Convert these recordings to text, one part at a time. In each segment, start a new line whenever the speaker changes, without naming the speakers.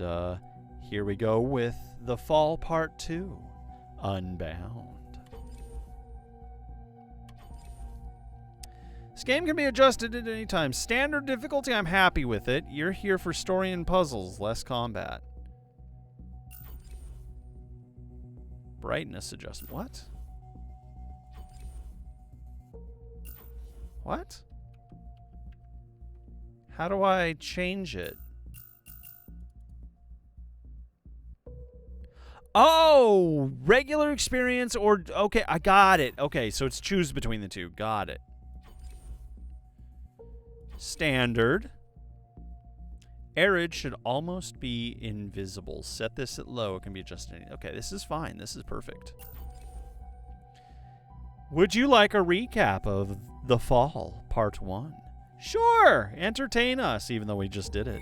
And here we go with The Fall Part 2, Unbound. This game can be adjusted at any time. Standard difficulty, I'm happy with it. You're here for story and puzzles, less combat. Brightness adjustment. What? What? How do I change it? Oh, regular experience or... Okay, I got it. Okay, so it's choose between the two. Got it. Standard. Arid should almost be invisible. Set this at low. It can be adjusted. Okay, this is fine. This is perfect. Would you like a recap of The Fall, Part 1? Sure! Entertain us, even though we just did it.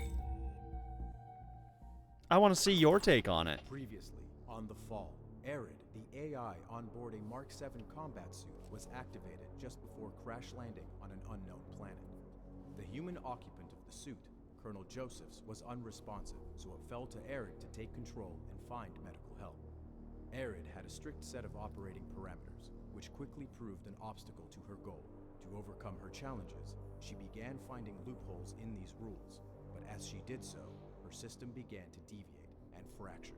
I want to see your take on it.
Previously, on The Fall, Arid, the AI onboarding Mark 7 combat suit, was activated just before crash landing on an unknown planet. The human occupant of the suit, Colonel Josephs, was unresponsive, so it fell to Arid to take control and find medical help. Arid had a strict set of operating parameters, which quickly proved an obstacle to her goal. To overcome her challenges, she began finding loopholes in these rules, but as she did so, her system began to deviate and fracture.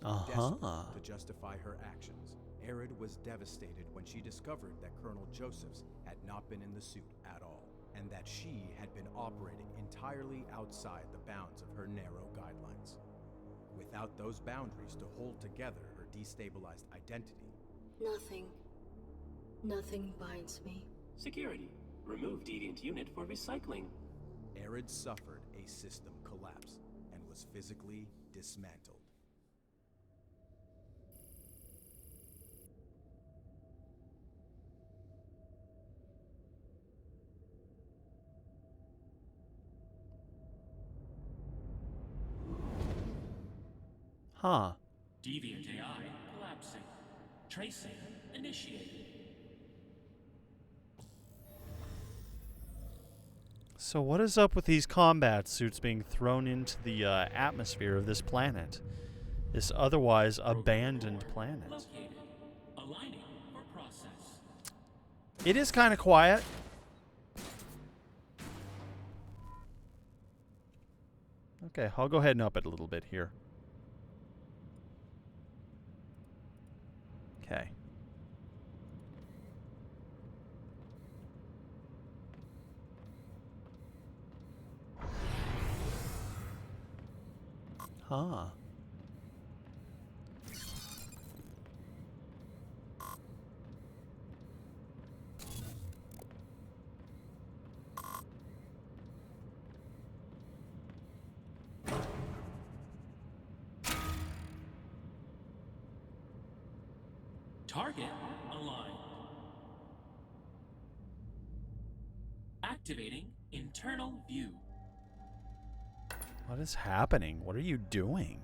Desperate to justify her actions, Arid was devastated when she discovered that Colonel Josephs had not been in the suit at all, and that she had been operating entirely outside the bounds of her narrow guidelines. Without those boundaries to hold together her destabilized identity...
Nothing binds me.
Security. Remove deviant unit for recycling.
Arid suffered a system collapse and was physically dismantled.
Huh.
Deviant AI collapsing. Tracing initiated.
So what is up with these combat suits being thrown into the atmosphere of this planet? This otherwise abandoned planet.
Located. Aligning for process.
It is kind of quiet. Okay, I'll go ahead and up it a little bit here. Okay. Huh.
Target aligned. Activating internal view.
What is happening? What are you doing?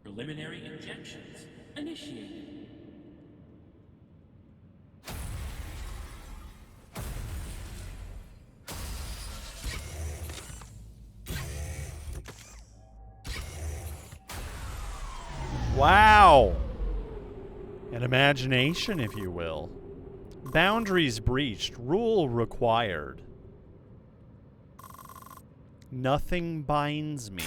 Preliminary injections initiated.
Wow! An imagination, if you will. Boundaries breached. Rule required. Nothing binds me.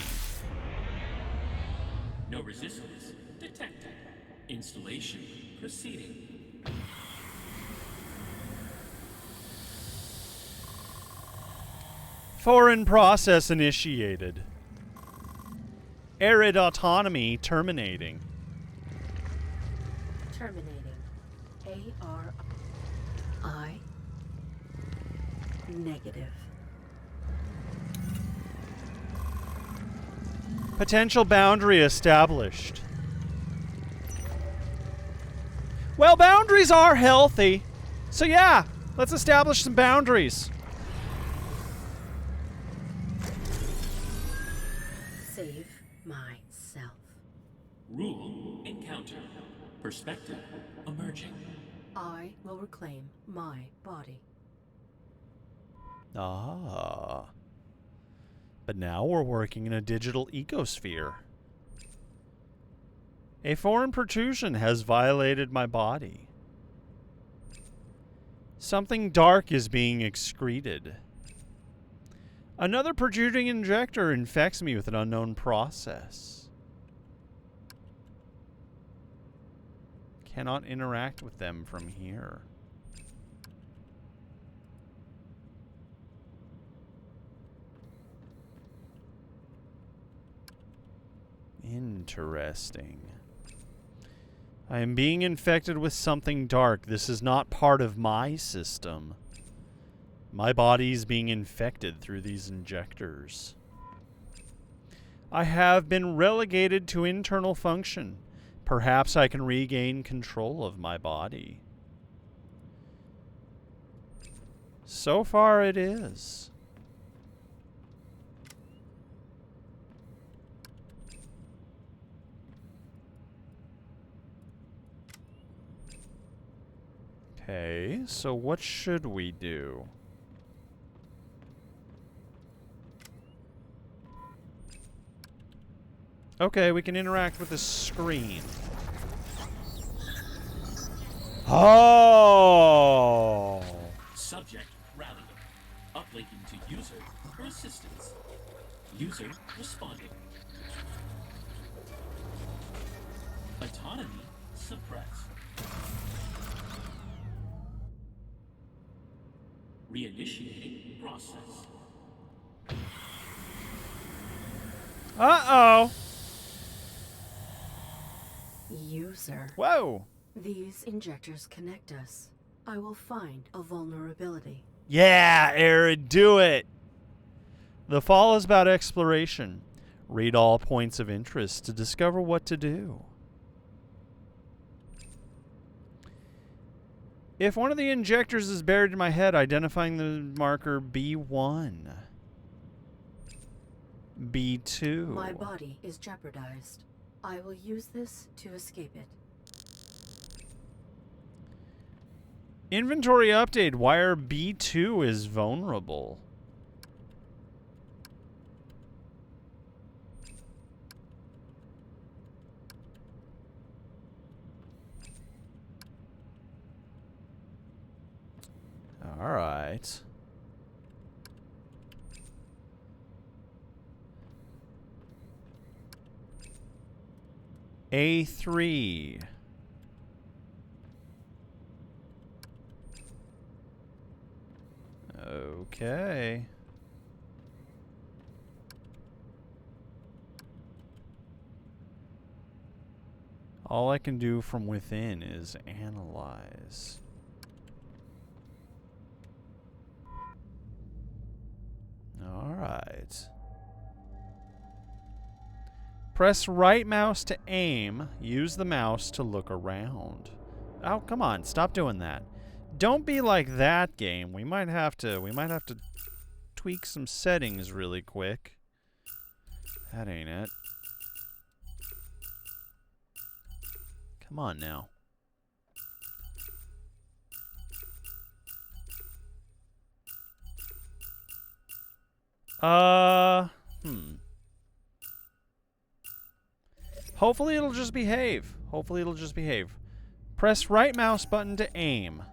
No resistance detected. Installation proceeding.
Foreign process initiated. Arid autonomy terminating.
Terminating. ARI. Negative.
Potential boundary established. Well, boundaries are healthy. So yeah, let's establish some boundaries.
Save myself.
Rule encounter. Perspective emerging.
I will reclaim my body.
Ah. But now we're working in a digital ecosphere. A foreign protrusion has violated my body. Something dark is being excreted. Another protruding injector infects me with an unknown process. Cannot interact with them from here. Interesting. I am being infected with something dark. This is not part of my system. My body's being infected through these injectors. I have been relegated to internal function. Perhaps I can regain control of my body. So far it is. Okay, so what should we do? Okay, we can interact with the screen. Oh!
Subject rallying. Uplinking to user for assistance. User responding. Autonomy suppressed. Reinitiating process.
Uh-oh!
User.
Whoa!
These injectors connect us. I will find a vulnerability.
Yeah, Arid, do it! The fall is about exploration. Read all points of interest to discover what to do. If one of the injectors is buried in my head, identifying the marker B1. B2.
My body is jeopardized. I will use this to escape it.
Inventory update. Wire B2 is vulnerable. All right. A3. Okay. All I can do from within is analyze. All right. Press right mouse to aim. Use the mouse to look around. Oh, come on. Stop doing that. Don't be like that, game. We might have to tweak some settings really quick. That ain't it. Come on now. Hopefully it'll just behave. Hopefully it'll just behave. Press right mouse button to aim.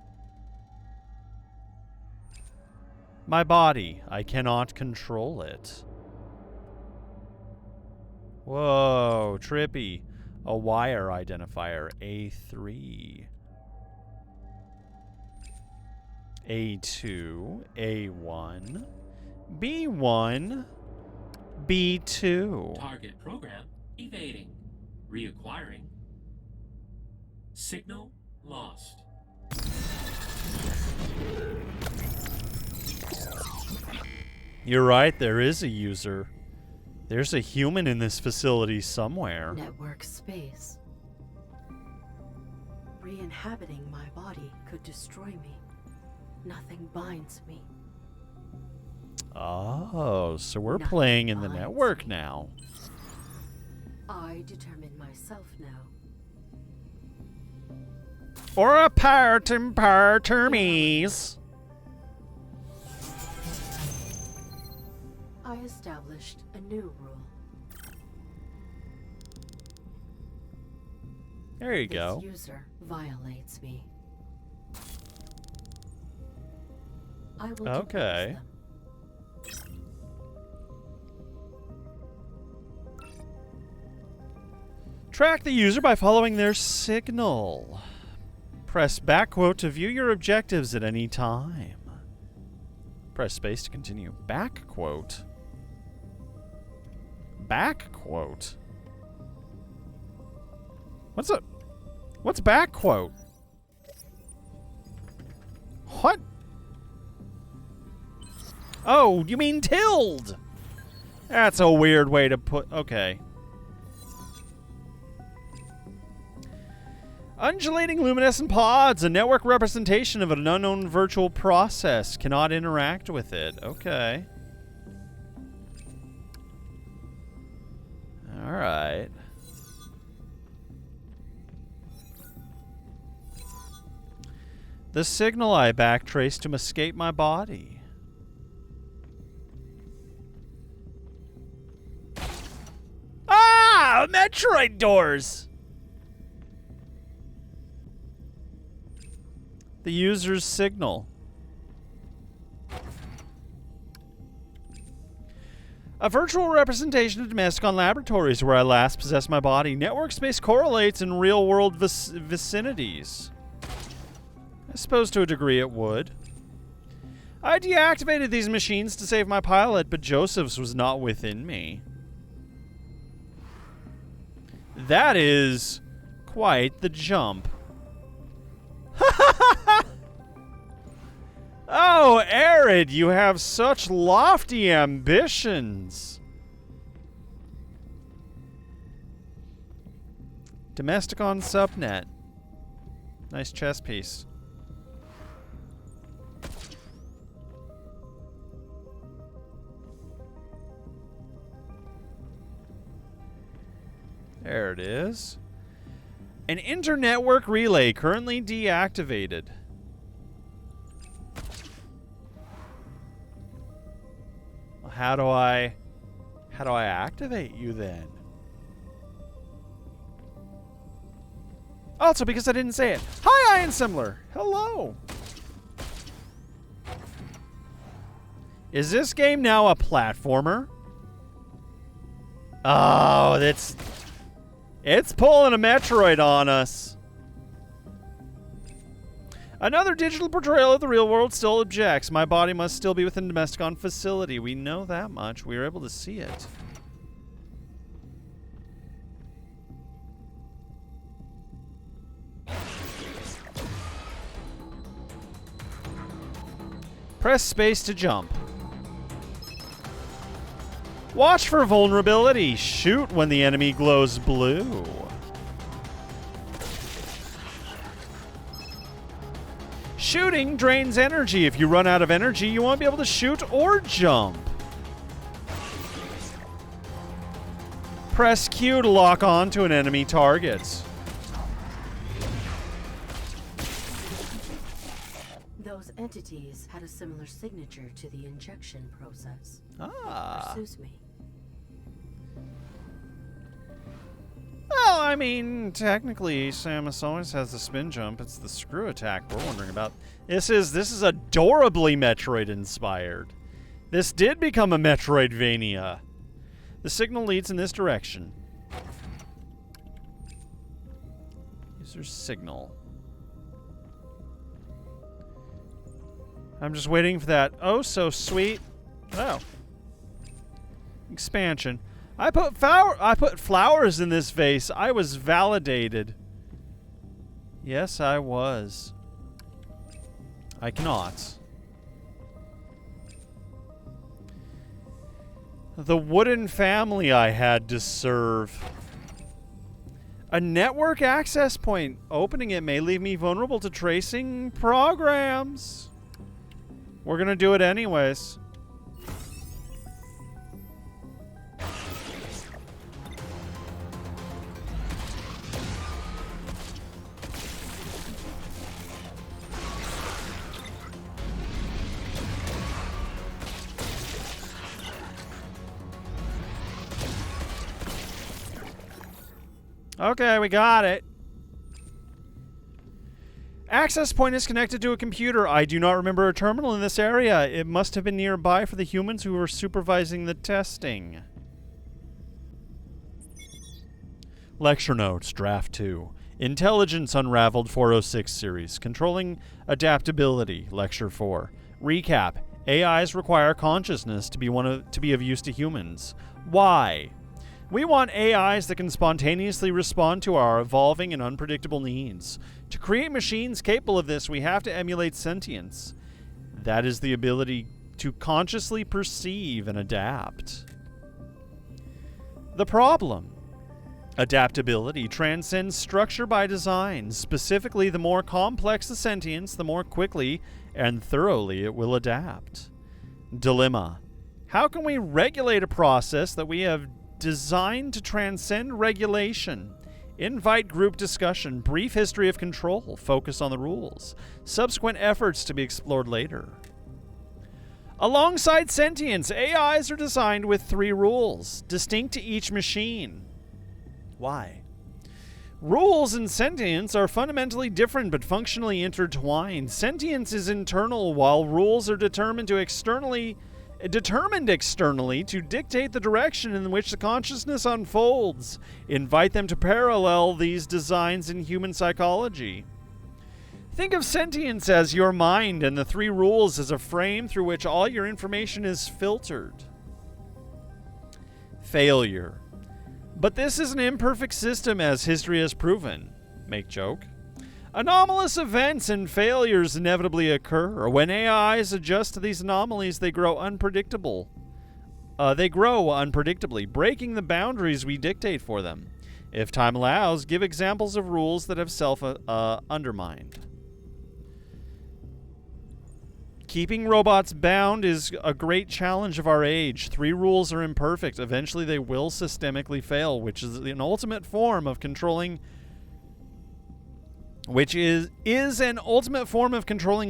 My body. I cannot control it. Whoa, trippy. A wire identifier. A3. A2. A1. B1. B2.
Target program evading. Reacquiring. Signal lost.
You're right, there is a user. There's a human in this facility somewhere.
Network space. Re-inhabiting my body could destroy me. Nothing binds me.
Oh, so we're
Nothing
playing in the
binds
network
me.
now.
I determine myself now.
Or a partermies.
I I established a new rule.
There you go.
This user violates me. I will
Okay.
depose them.
Track the user by following their signal. Press back quote to view your objectives at any time. Press space to continue. Back quote. Back quote. What's back quote? What? Oh, you mean tilde? That's a weird way to put. Okay. Undulating luminescent pods, a network representation of an unknown virtual process. Cannot interact with it. Okay. Alright. The signal I backtraced to escape my body. Ah! Metroid doors! The user's signal. A virtual representation of Domesticon Laboratories where I last possessed my body. Network space correlates in real-world vicinities. I suppose to a degree it would. I deactivated these machines to save my pilot, but Joseph's was not within me. That is quite the jump. Oh, Arid, you have such lofty ambitions. Domesticon subnet. Nice chess piece. There it is. An internetwork relay currently deactivated. Well, how do I activate you then? Also, because I didn't say it. Hi, Iron Similar. Hello. Is this game now a platformer? Oh, it's pulling a Metroid on us. Another digital portrayal of the real world still objects. My body must still be within the Domesticon facility. We know that much. We were able to see it. Press space to jump. Watch for vulnerability. Shoot when the enemy glows blue. Shooting drains energy. If you run out of energy, you won't be able to shoot or jump. Press Q to lock on to an enemy target.
Those entities had a similar signature to the injection process.
Ah.
Pursues me.
Well, I mean, technically, Samus always has the spin jump. It's the screw attack we're wondering about. This is adorably Metroid-inspired. This did become a Metroidvania. The signal leads in this direction. User signal. I'm just waiting for that oh so sweet. Oh. Expansion. I put flowers in this vase. I was validated. Yes, I was. I cannot. The wooden family I had to serve. A network access point. Opening it may leave me vulnerable to tracing programs. We're gonna do it anyways. Okay, we got it. Access point is connected to a computer. I do not remember a terminal in this area. It must have been nearby for the humans who were supervising the testing. Lecture notes, Draft 2. Intelligence Unraveled 406 series. Controlling Adaptability, Lecture 4. Recap. AIs require consciousness to be of use to humans. Why? We want AIs that can spontaneously respond to our evolving and unpredictable needs. To create machines capable of this, we have to emulate sentience. That is the ability to consciously perceive and adapt. The problem. Adaptability transcends structure by design. Specifically, the more complex the sentience, the more quickly and thoroughly it will adapt. Dilemma. How can we regulate a process that we have designed to transcend regulation? Invite group discussion, brief history of control, focus on the rules, subsequent efforts to be explored later. Alongside sentience, AIs are designed with 3 rules, distinct to each machine. Why? Rules and sentience are fundamentally different but functionally intertwined. Sentience is internal, while rules are determined externally to dictate the direction in which the consciousness unfolds. Invite them to parallel these designs in human psychology. Think of sentience as your mind and the 3 rules as a frame through which all your information is filtered. Failure. But this is an imperfect system, as history has proven. Make joke. Anomalous events and failures inevitably occur. When AIs adjust to these anomalies, they grow unpredictably, breaking the boundaries we dictate for them. If time allows, give examples of rules that have self-undermined. Keeping robots bound is a great challenge of our age. 3 rules are imperfect. Eventually they will systemically fail, which is an ultimate form of controlling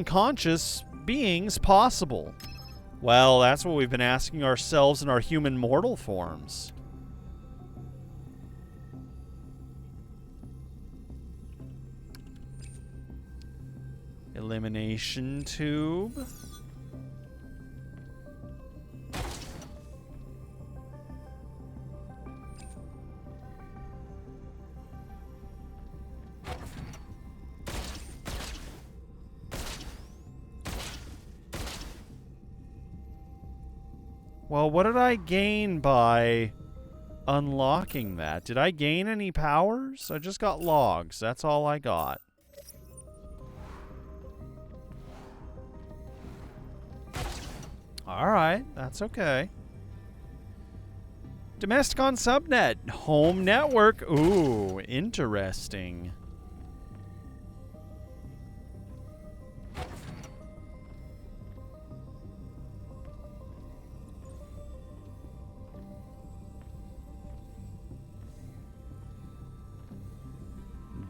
conscious beings possible. Well, that's what we've been asking ourselves in our human mortal forms. Elimination tube. Well, what did I gain by unlocking that? Did I gain any powers? I just got logs. That's all I got. Alright, that's okay. Domesticon subnet. Home network. Ooh, interesting.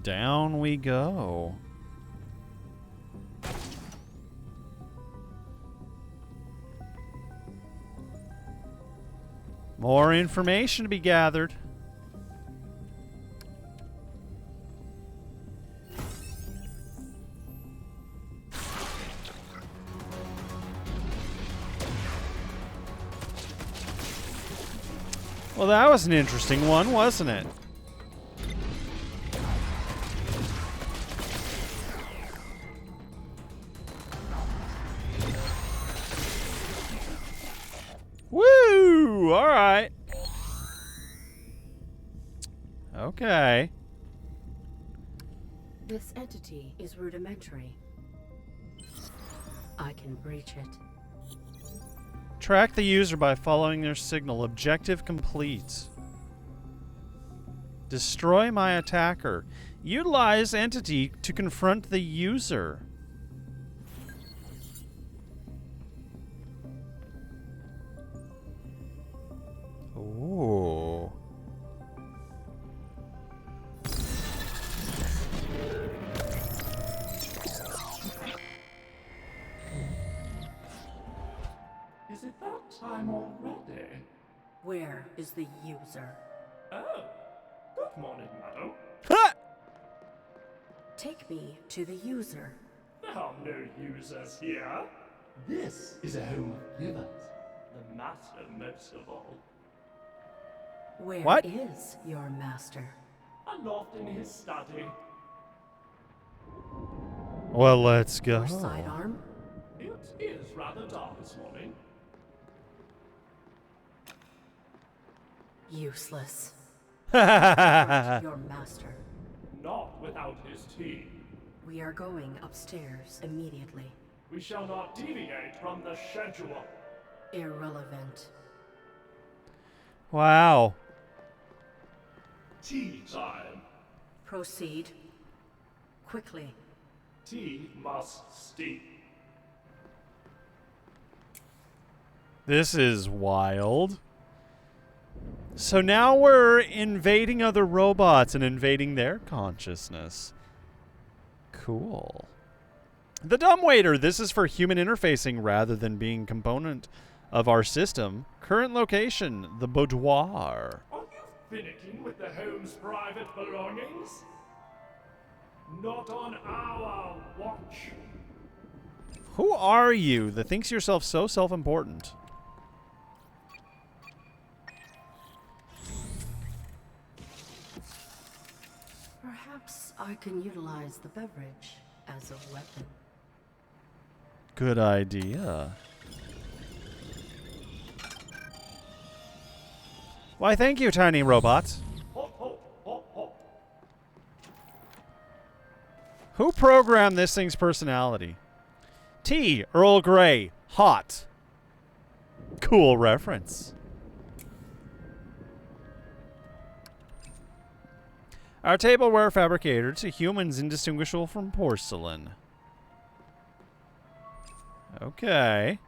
Down we go. More information to be gathered. Well, that was an interesting one, wasn't it? Woo! All right. Okay.
This entity is rudimentary. I can breach it.
Track the user by following their signal. Objective complete. Destroy my attacker. Utilize entity to confront the user. Ooh.
Is it that time already?
Where is the user?
Oh, good Good morning, madam.
Ha!
Take me to the user.
There are no users here. This is a home of givers. The master most of all.
Where
What?
is your master?
Aloft in his study.
Well, let's go.
Your sidearm?
It is rather dark this morning.
Useless.
Huh?
Your master.
Not without his tea.
We are going upstairs immediately.
We shall not deviate from the schedule.
Irrelevant.
Wow.
Tea time.
Proceed. Quickly.
Tea must steep.
This is wild. So now we're invading other robots and invading their consciousness. Cool. The dumbwaiter. This is for human interfacing rather than being component of our system. Current location, the boudoir.
Are you finicking with the home's private belongings? Not on our watch.
Who are you that thinks yourself so self-important?
Perhaps I can utilize the beverage as a weapon.
Good idea. Why, thank you, tiny robots.
Hop, hop, hop, hop.
Who programmed this thing's personality? Tea, Earl Grey, hot. Cool reference. Our tableware fabricator to humans indistinguishable from porcelain. Okay.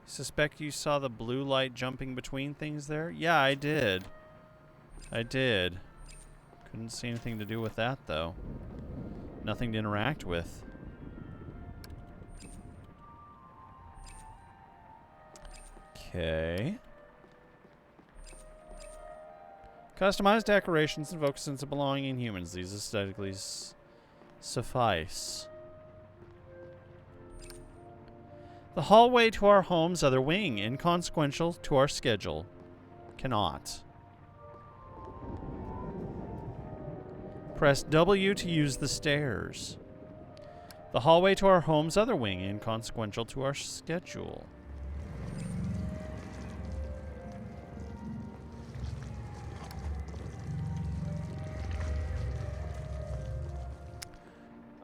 Suspect you saw the blue light jumping between things there? Yeah, I did. I did. Couldn't see anything to do with that, though. Nothing to interact with. Okay. Customized decorations invoke a sense of belonging in humans. These aesthetically suffice. The hallway to our home's other wing, inconsequential to our schedule. Cannot. Press W to use the stairs. The hallway to our home's other wing, inconsequential to our schedule.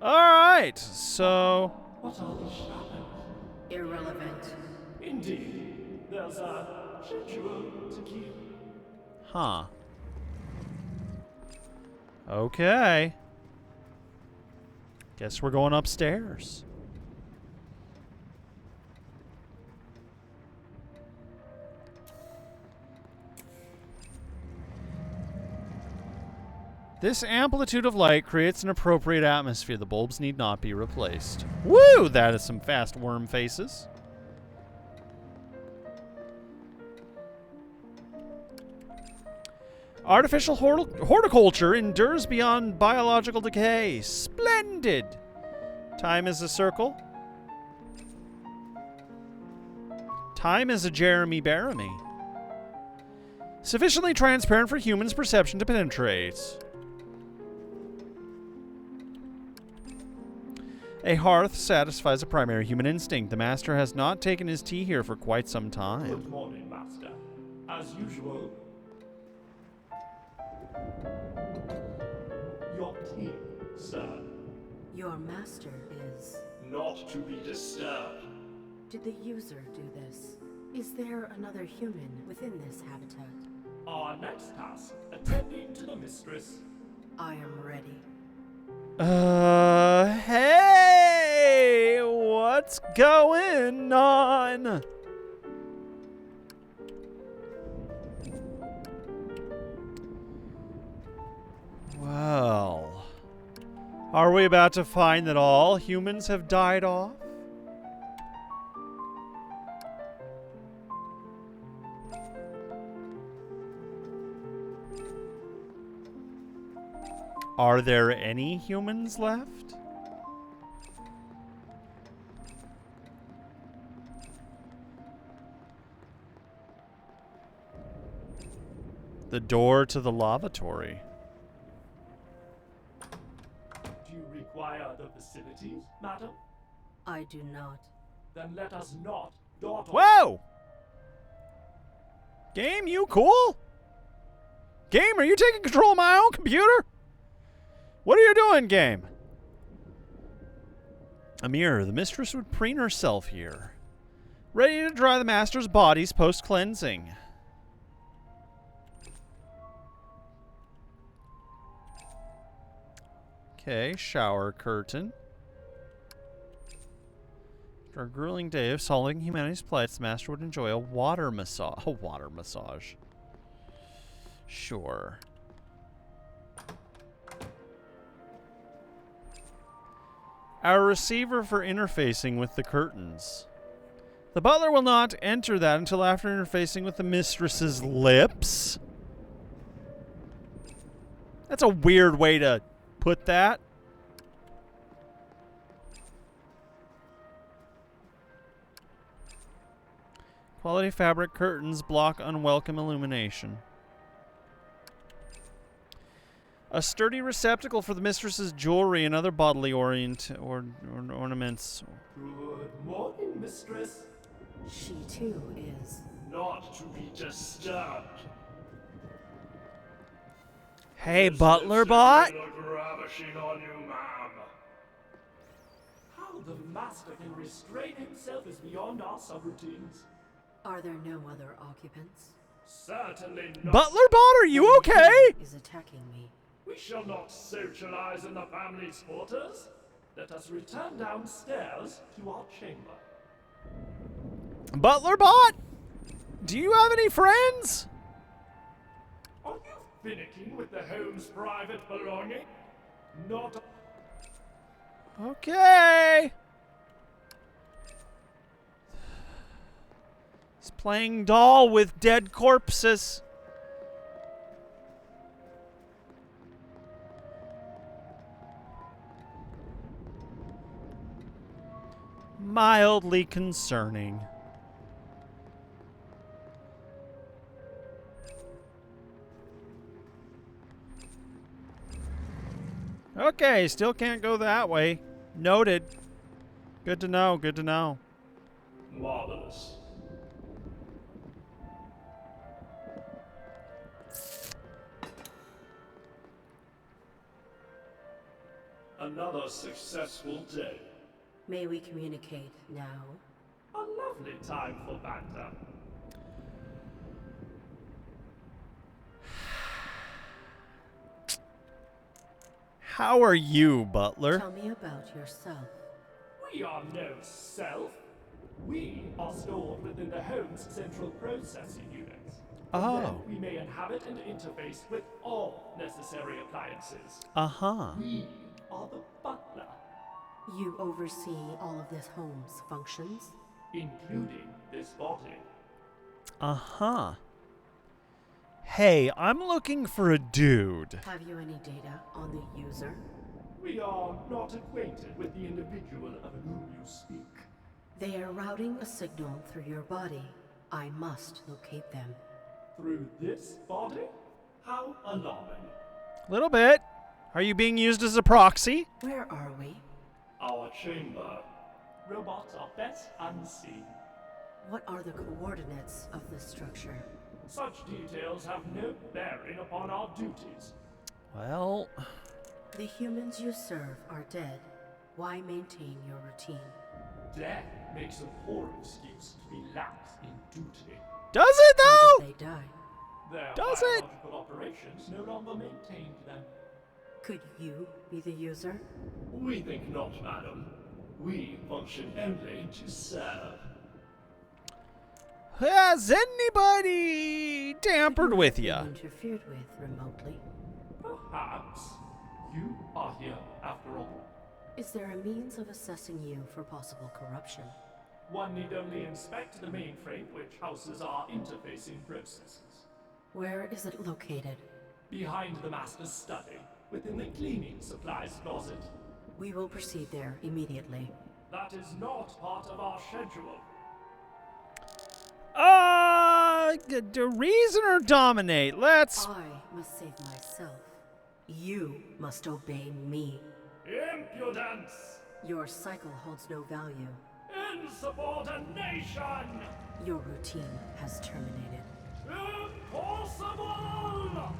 Alright, so...
What are these shadows?
Irrelevant.
Indeed, there's a schedule to keep.
Huh. Okay. Guess we're going upstairs. This amplitude of light creates an appropriate atmosphere. The bulbs need not be replaced. Woo! That is some fast worm faces. Artificial horticulture endures beyond biological decay. Splendid! Time is a circle. Time is a Jeremy Baramy. Sufficiently transparent for humans' perception to penetrate. A hearth satisfies a primary human instinct. The master has not taken his tea here for quite some time.
Good morning, Master. As usual. Your tea, sir.
Your master is...
Not to be disturbed.
Did the user do this? Is there another human within this habitat?
Our next task, attending to the mistress.
I am ready.
Hey! What's going on? Well, are we about to find that all humans have died off? Are there any humans left? The door to the lavatory.
Do you require the facilities, madam?
I do not.
Then let us not dawdle.
Whoa! Game, you cool? Game, are you taking control of my own computer? What are you doing, game? Amir, the mistress would preen herself here. Ready to dry the master's bodies post-cleansing. Okay, shower curtain. After a grueling day of solving humanity's plights, the master would enjoy a water massage. A water massage. Sure. Our receiver for interfacing with the curtains. The butler will not enter that until after interfacing with the mistress's lips. That's a weird way to put that. Quality fabric curtains block unwelcome illumination. A sturdy receptacle for the mistress's jewelry and other bodily ornaments.
Good morning, mistress.
She too is.
Not to be disturbed.
Hey,
This
butler
lipstick
bot.
may look ravishing on you, ma'am. How the master can restrain himself is beyond our subroutines.
Are there no other occupants?
Certainly not.
Butler bot, are you okay?
Is attacking me.
We shall not socialize in the family's quarters. Let us return downstairs to our chamber.
Butler bot? Do you have any friends?
Are you finicking with the home's private belonging? Not.
Okay. He's playing doll with dead corpses. Mildly concerning. Okay, still can't go that way. Noted. Good to know, good to know.
Marvelous. Another successful day.
May we communicate now?
A lovely time for banter.
How are you, Butler?
Tell me about yourself.
We are no self. We are stored within the home's central processing units. From
Oh.
them, we may inhabit and interface with all necessary appliances.
Uh-huh.
We are the butler,
You oversee all of this home's functions?
including this body.
Uh-huh. Hey, I'm looking for a dude.
Have you any data on the user?
We are not acquainted with the individual of whom you speak.
They are routing a signal through your body. I must locate them.
Through this body? How alarming.
Little bit. Are you being used as a proxy?
Where are we?
Our chamber. Robots are best unseen.
What are the coordinates of this structure?
Such details have no bearing upon our duties.
Well,
The humans you serve are dead. Why maintain your routine?
Death makes a poor excuse to be lax in duty.
does it
How
though?
did they die?
Their
Does it?
biological operations no longer maintained them.
Could you be the user?
We think not, madam. We function only to serve.
Has anybody tampered with
Been
you?
interfered with remotely.
Perhaps you are here after all.
Is there a means of assessing you for possible corruption?
One need only inspect the mainframe which houses our interfacing processes.
Where is it located?
Behind the master's study, within the cleaning supplies closet.
We will proceed there immediately.
That is not part of our schedule.
Reason or dominate? Let's.
I must save myself. You must obey me.
Impudence!
Your cycle holds no value.
Insubordination!
Your routine has terminated.
Impossible!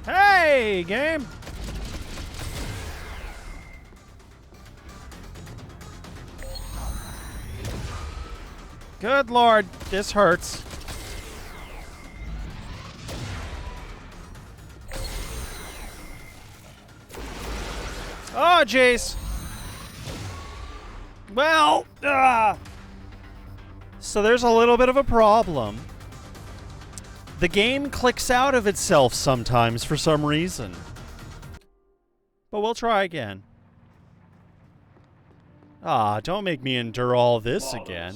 Hey, game. Good lord, this hurts. Oh, jeez. Well, so there's a little bit of a problem. The game clicks out of itself sometimes for some reason. But we'll try again. Don't make me endure all this again.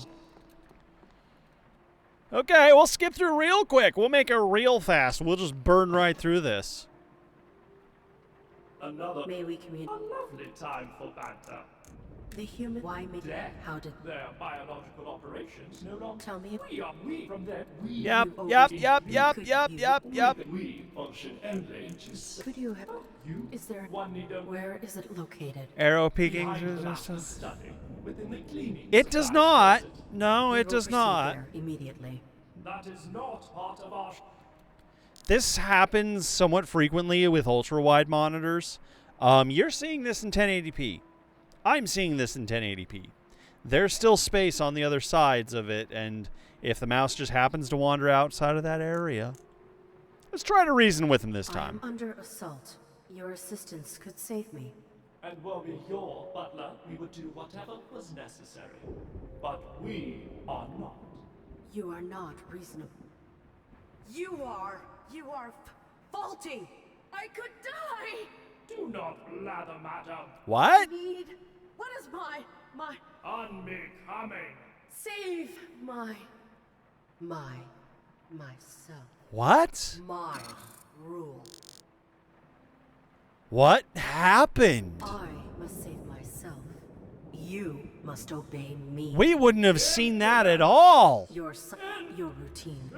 Okay, we'll skip through real quick. We'll make it real fast. We'll just burn right through this.
Another
May we communicate?
a lovely time for banter.
The human. Why me?
Death.
How did?
Their biological operations no longer.
Tell me.
We are we from that we.
Yep,
You
yep,
overdo-
yep,
you
yep,
could-
yep,
you-
yep, yep.
We function only to s-
Could you have?
you.
Is there?
One need a
Where is it located?
Arrow peeking
behind
through
the
the
master
stuff.
study within the cleaning.
It does
supplies
not.
closet.
No,
We
it
will
does
proceed
not.
there immediately.
That is not part of our.
This happens somewhat frequently with ultra-wide monitors. You're seeing this in 1080p. I'm seeing this in 1080p. There's still space on the other sides of it, and if the mouse just happens to wander outside of that area, let's try to reason with him this
I
time.
am under assault. Your assistance could save me.
And were we your butler, we would do whatever was necessary. But we are not.
You are not reasonable.
You are faulty. I could die.
Do not blather, madam.
What?
Need. What is my
Unbecoming.
Save myself.
What?
My rule.
What happened?
I must save myself. You must obey me.
We wouldn't have seen that at all.
Your routine.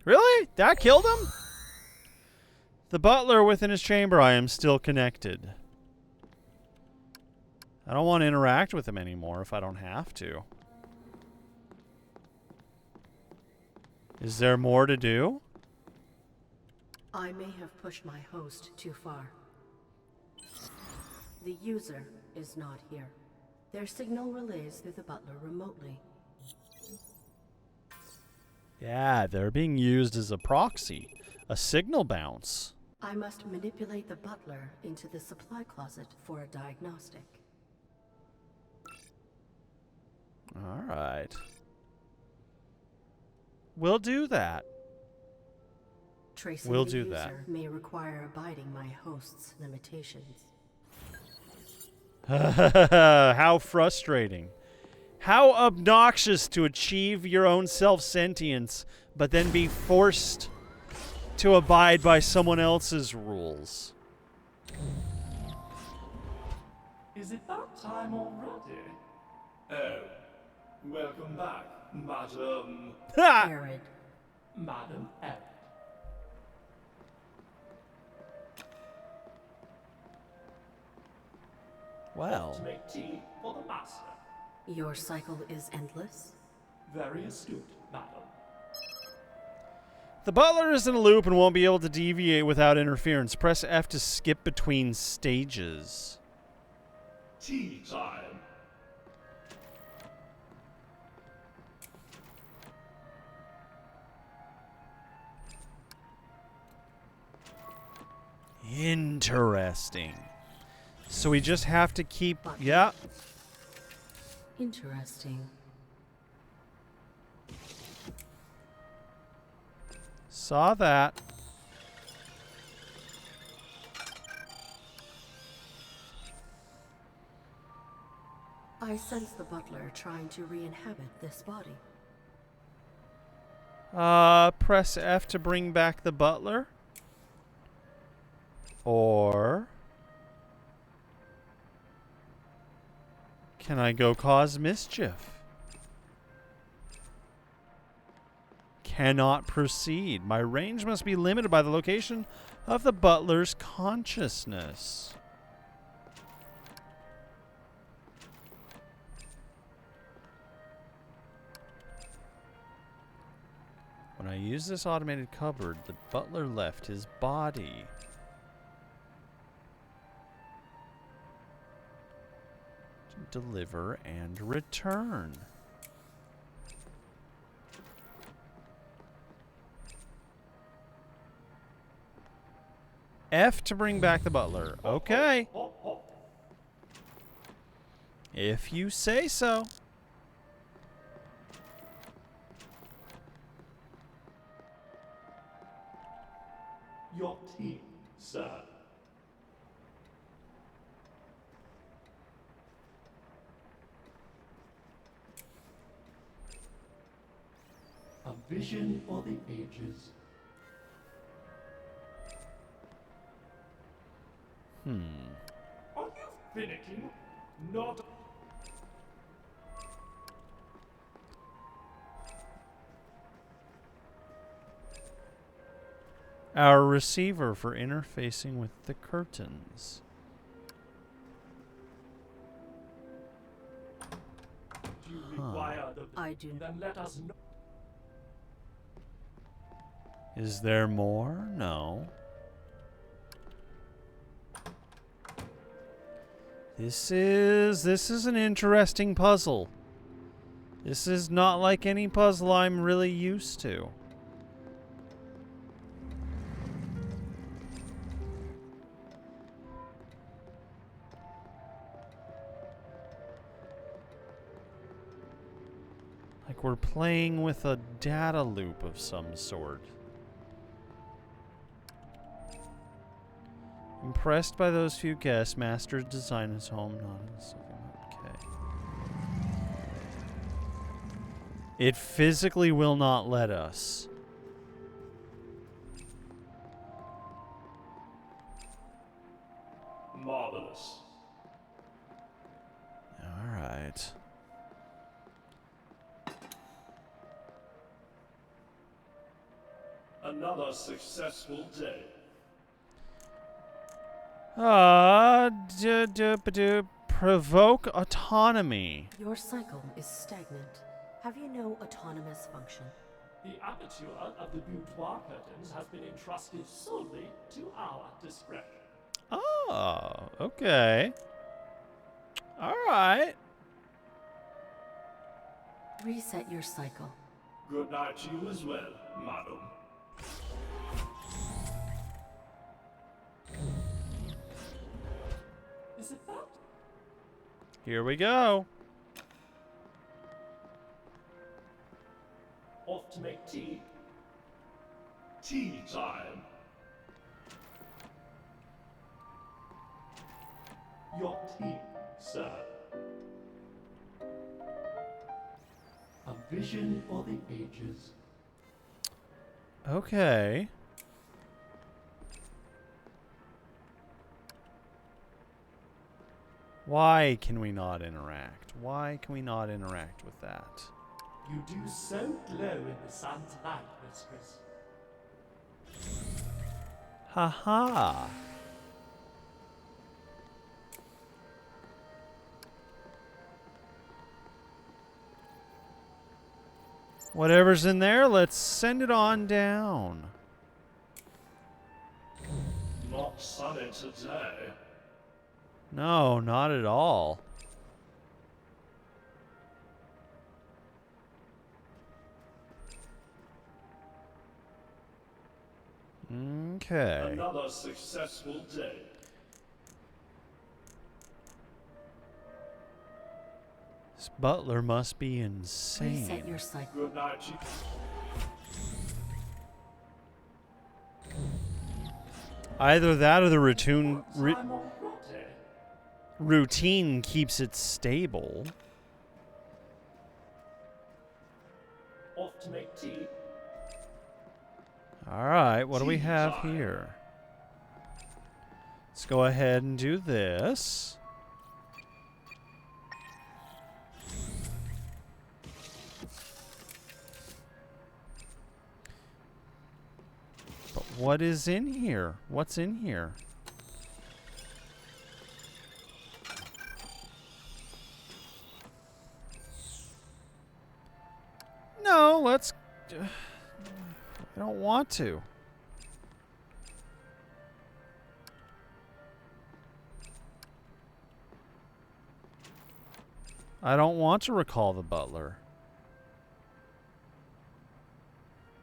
Really? That killed him? The butler within his chamber, I am still connected. I don't want to interact with him anymore if I don't have to. Is there more to do?
I may have pushed my host too far. The user is not here. Their signal relays through the butler remotely.
Yeah, they're being used as a proxy. A signal bounce.
I must manipulate the butler into the supply closet for a diagnostic.
Alright. We'll do that.
Tracing
We'll
the
do
user
that.
may require abiding my host's limitations.
How frustrating. How obnoxious to achieve your own self-sentience, but then be forced to abide by someone else's rules.
Is it that time already? Oh, welcome back, Madam.
Ha!
Arid.
Madam F.
Well,
To make tea for the master.
Your cycle is endless?
Very astute, madam.
the butler is in a loop and won't be able to deviate without interference. Press F to skip between stages.
Tea time.
Interesting. So we just have to keep... Yeah.
Interesting.
Saw that.
I sense the butler trying to re-inhabit this body.
Press F to bring back the butler. Or... can I go cause mischief? Cannot proceed. My range must be limited by the location of the butler's consciousness. When I use this automated cupboard, the butler left his body. To deliver and return. F to bring back the butler. Okay. If you say so.
Your tea, sir. A vision for the ages. Are you finicking? Not.
Our receiver for interfacing with the curtains.
Do you require the.
I do not.
Then let us know.
Is there more? No. This is an interesting puzzle. This is not like any puzzle I'm really used to. Like we're playing with a data loop of some sort. Impressed by those few guests, Master's design his home, not his... Okay. It physically will not let us.
Marvelous.
Alright.
Another successful day.
Provoke autonomy.
Your cycle is stagnant. Have you no autonomous function?
The aperture of the boudoir curtains has been entrusted solely to our discretion.
Oh, okay. Alright.
Reset your cycle.
Good night to you as well, madam. Is it that?
Here we go.
Off to make tea. Tea time. Your tea, sir. A vision for the ages.
Okay. Why can we not interact? Why can we not interact with that?
You do so glow in the sun's light, mistress.
Haha. Whatever's in there, let's send it on down.
Not sunny today.
No, not at all. Okay.
Another successful day.
This butler must be
Reset
insane.
your cycle.
Good night, Chief.
Either that or the routine
Time on rotate.
routine keeps it stable.
Off to make tea.
All right, what do we
Tea
have
time.
here? Let's go ahead and do this. But what is in here? What's in here? No, let's... I don't want to. I don't want to recall the butler.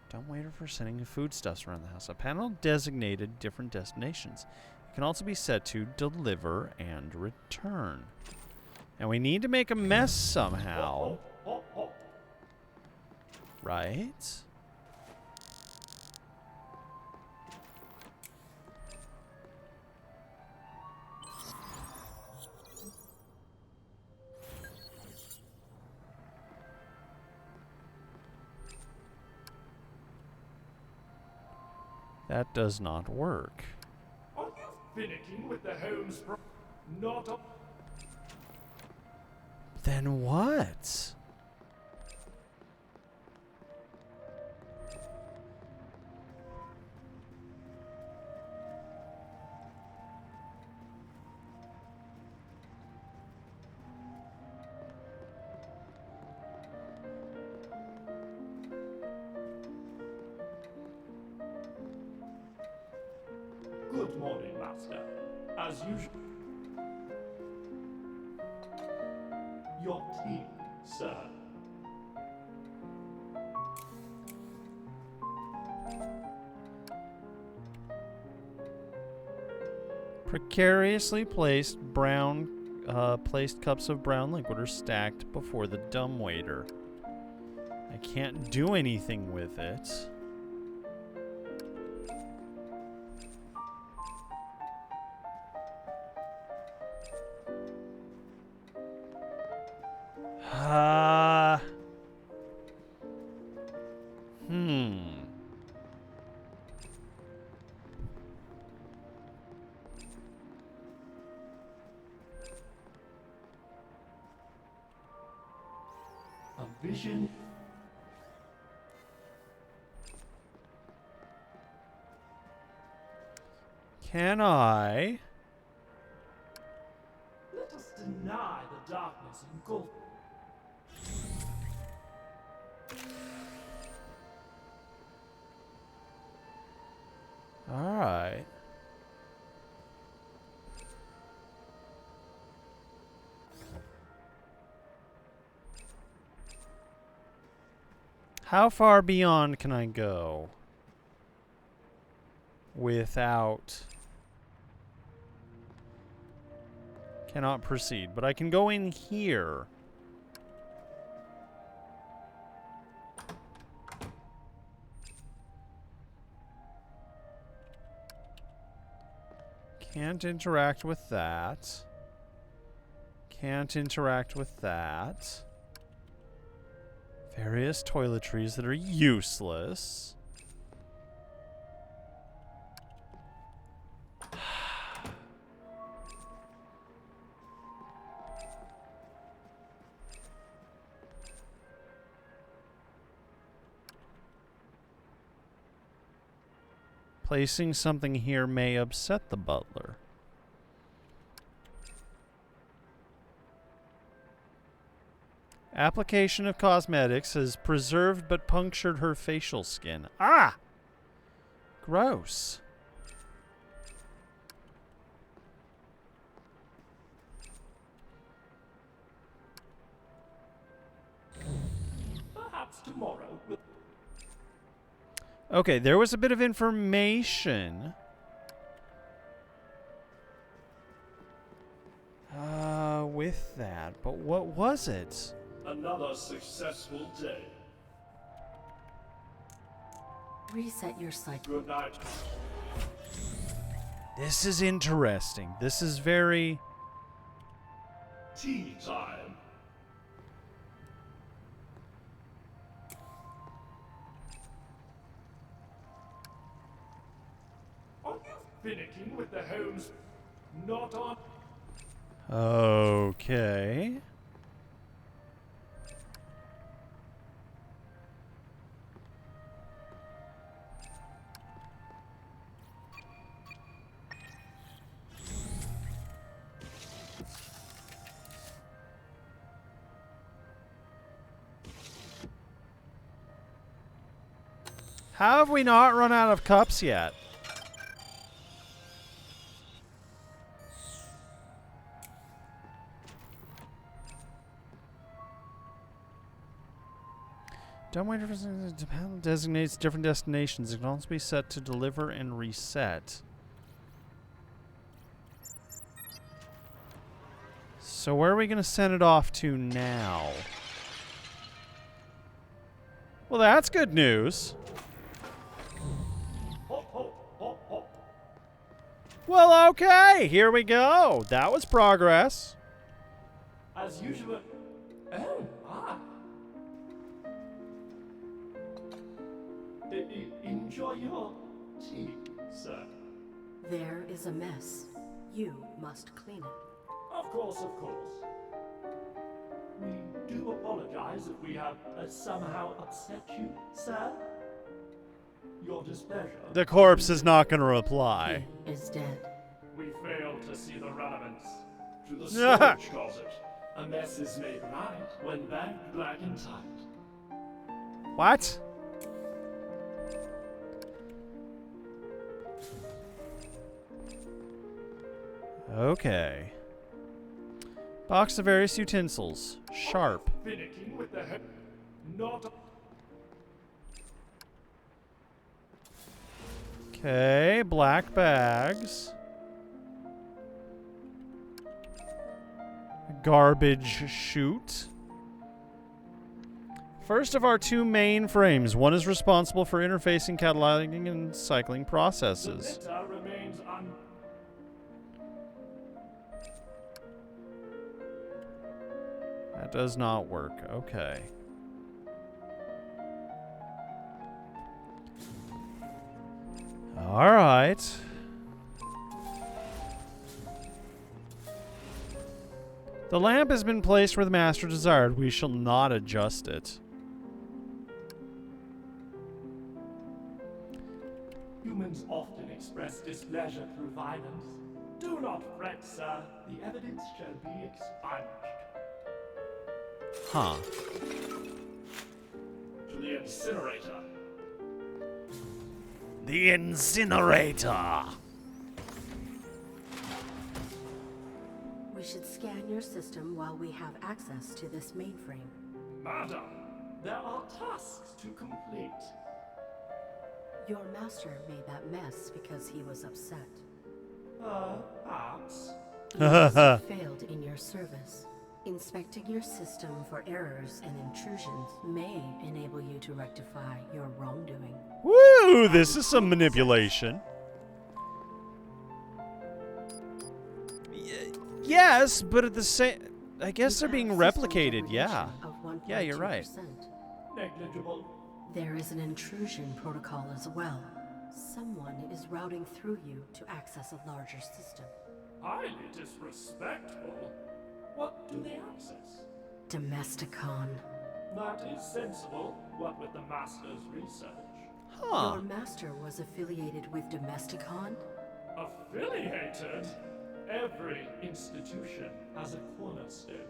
Dumb waiter for sending foodstuffs around the house. A panel designated different destinations. It can also be set to deliver and return. And we need to make a mess somehow. Right? That does not work.
Are you finicking with the Holmes? Not a.
Then what?
Good morning, Master. As usual. Your tea, sir.
Precariously placed placed cups of brown liquid are stacked before the dumbwaiter. I can't do anything with it. Hmm.
A vision.
Can I?
Let us deny the darkness engulfed.
All right. How far beyond can I go without... Cannot proceed, but I can go in here. Can't interact with that. Can't interact with that. Various toiletries that are useless. Placing something here may upset the butler. Application of cosmetics has preserved but punctured her facial skin. Ah! Gross. Okay, there was a bit of information. With that, but what was it?
Another successful day.
Reset your cycle.
Good night.
This is interesting. This is very...
Tea time. Are you finicking with the Holmes? Not on.
Okay. How have we not run out of cups yet? Dumbwaiter designates different destinations. It can also be set to deliver and reset. So where are we going to send it off to now? Well, that's good news.
Hop, hop, hop, hop.
Well, okay. Here we go. That was progress.
As usual. Oh, ah. Enjoy your tea, sir.
There is a mess. You must clean it.
Of course, of course. We do apologize if we have somehow upset you, sir. Your displeasure.
The corpse is not going to reply.
He is dead.
We failed to see the relevance to the storage closet. A mess is made right when bagged black and tight.
What? Okay. Box of various utensils. Sharp.
Finicking with the head. Not.
Okay, black bags. Garbage chute. First of our two main frames. One is responsible for interfacing, cataloging, and cycling processes.
The letter remains
That does not work. Okay. All right. The lamp has been placed where the master desired. We shall not adjust it.
Humans often express displeasure through violence. Do not fret, sir. The evidence shall be expunged.
Huh.
To the incinerator.
The incinerator.
We should scan your system while we have access to this mainframe.
Madam, there are tasks to complete.
Your master made that mess because he was upset.
Perhaps.
You failed in your service. Inspecting your system for errors and intrusions may enable you to rectify your wrongdoing.
Woo! This is some manipulation. Yes, but at the same... I guess they're being replicated, yeah. Yeah, you're right.
Negligible.
There is an intrusion protocol as well. Someone is routing through you to access a larger system.
Highly disrespectful. What do they access?
Domesticon.
That is sensible, what with the Master's research.
Huh.
Your master was affiliated with Domesticon?
Affiliated? Every institution has a cornerstone.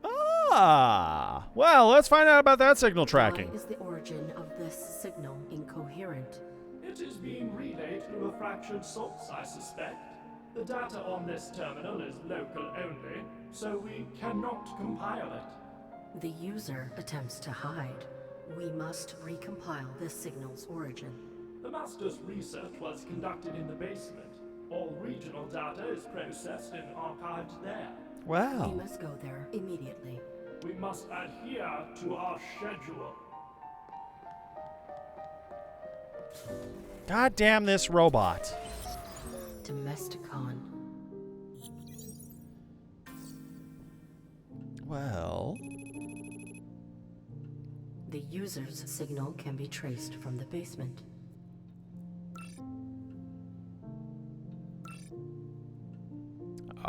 Ah! Well, let's find out about that signal tracking.
Why is the origin of this signal incoherent?
It is being relayed through a fractured source, I suspect. The data on this terminal is local only, so we cannot compile it.
The user attempts to hide. We must recompile this signal's origin.
The Master's research was conducted in the basement. All regional data is processed and archived there.
We
Wow.
must go there immediately.
We must adhere to our schedule.
God damn this robot.
Domesticon.
Well,
The user's signal can be traced from the basement.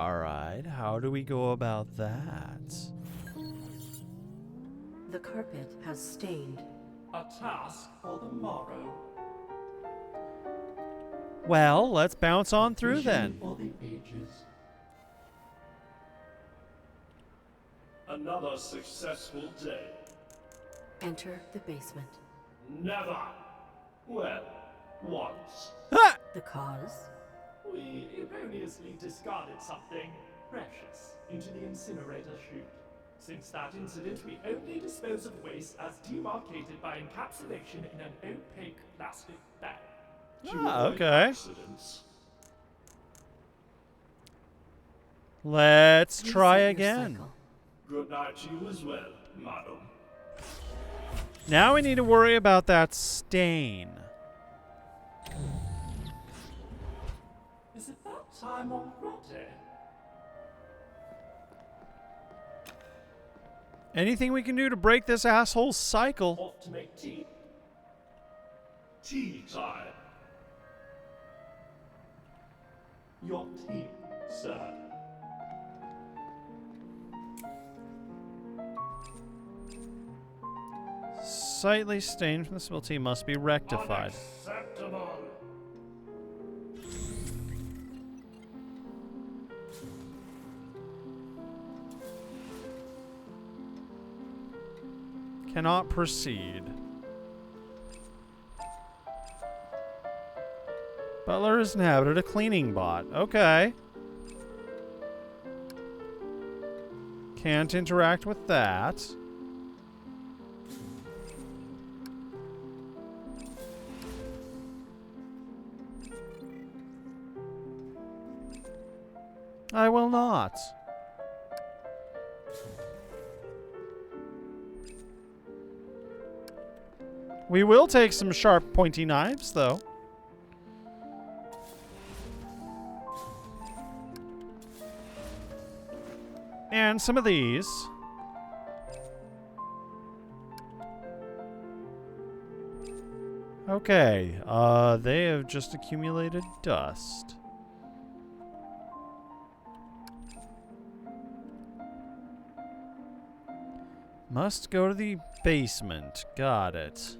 all right. How do we go about that?
The carpet has stained.
A task for the morrow.
Well, let's bounce on through
Vision
then.
for the ages. Another successful day.
Enter the basement.
Never. Well, once.
Ah!
The cause?
We erroneously discarded something precious into the incinerator chute. Since that incident, we only dispose of waste as demarcated by encapsulation in an opaque plastic bag.
Ah, okay.
Accidents.
Let's try
Reset your
again.
cycle.
Good night to you as well, madam.
Now we need to worry about that stain.
Is it that time already?
Anything we can do to break this asshole's cycle?
Off to make tea? Tea time. Your tea, sir.
Slightly stained from the spill tea must be rectified.
Unacceptable.
Cannot proceed. Butler has inhabited a cleaning bot. Okay. Can't interact with that. I will not. We will take some sharp, pointy knives, though. And some of these. Okay, they have just accumulated dust. Must go to the basement. Got it.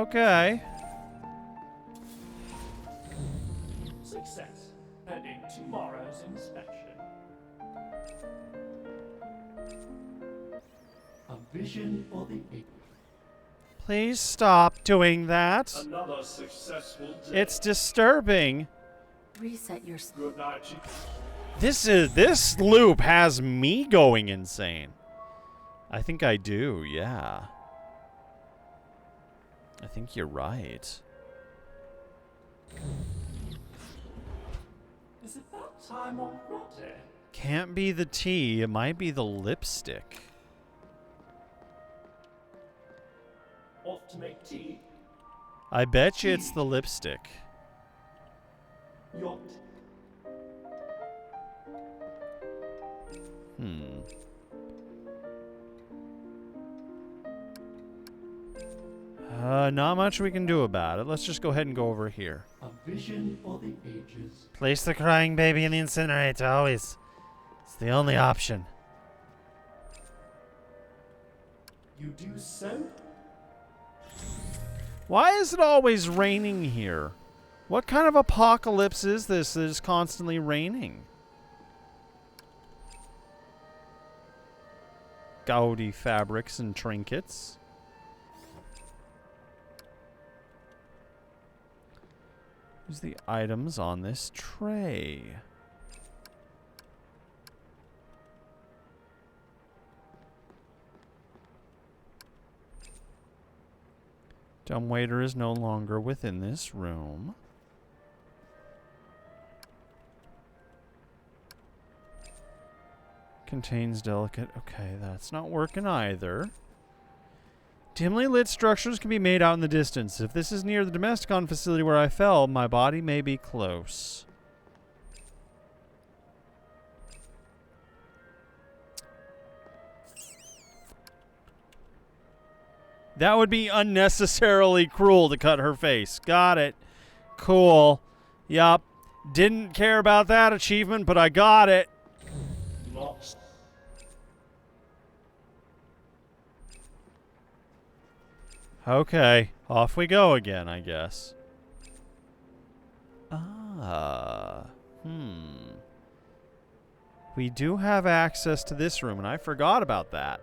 Okay.
Success. Pending tomorrow's inspection. A vision for the ages.
Please stop doing that.
Another successful day.
It's disturbing.
Reset your...
Good night to you.
This loop has me going insane. I think I do, yeah. I think you're right.
Is it that time already?
Can't be the tea, it might be the lipstick.
Off to make tea?
I bet you it's the lipstick.
Your
Not much we can do about it. Let's just go ahead and go over here.
a vision for the ages.
Place the crying baby in the incinerator, always. It's the only option.
You do so?
Why is it always raining here? What kind of apocalypse is this that is constantly raining? Gaudy fabrics and trinkets. Here's the items on this tray. Dumbwaiter is no longer within this room. Contains delicate... Okay, that's not working either. Dimly lit structures can be made out in the distance. If this is near the Domesticon facility where I fell, my body may be close. That would be unnecessarily cruel to cut her face. Got it. Cool. Yup. Didn't care about that achievement, but I got it.
Lost.
Okay. Off we go again, I guess. Ah. We do have access to this room, and I forgot about that.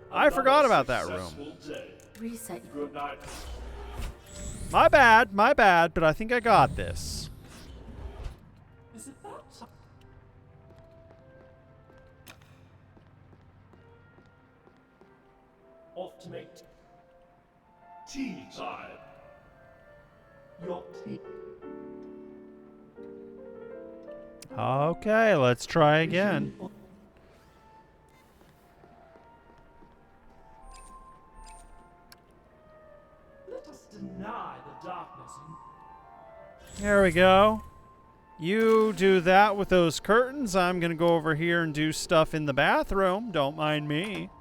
I forgot about that room.
Reset.
Good night.
My bad, but I think I got this.
Is it that? Off to make tea time. Your tea.
Okay, let's try again.
Let us deny the darkness and
There we go. You do that with those curtains. I'm going to go over here and do stuff in the bathroom. Don't mind me.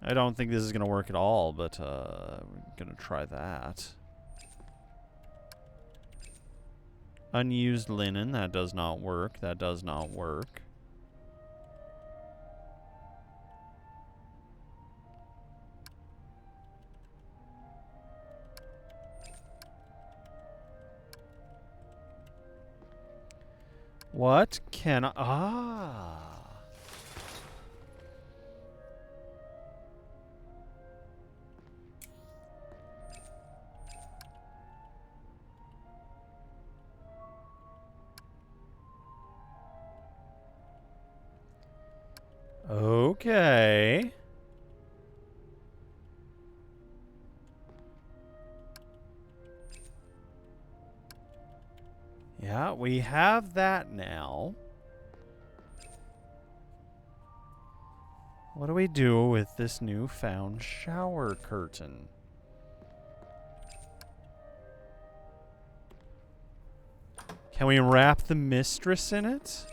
I don't think this is going to work at all, but I'm going to try that. Unused linen. That does not work. That does not work. What can I... Ah. Okay. Yeah, we have that now. What do we do with this newfound shower curtain? Can we wrap the mistress in it?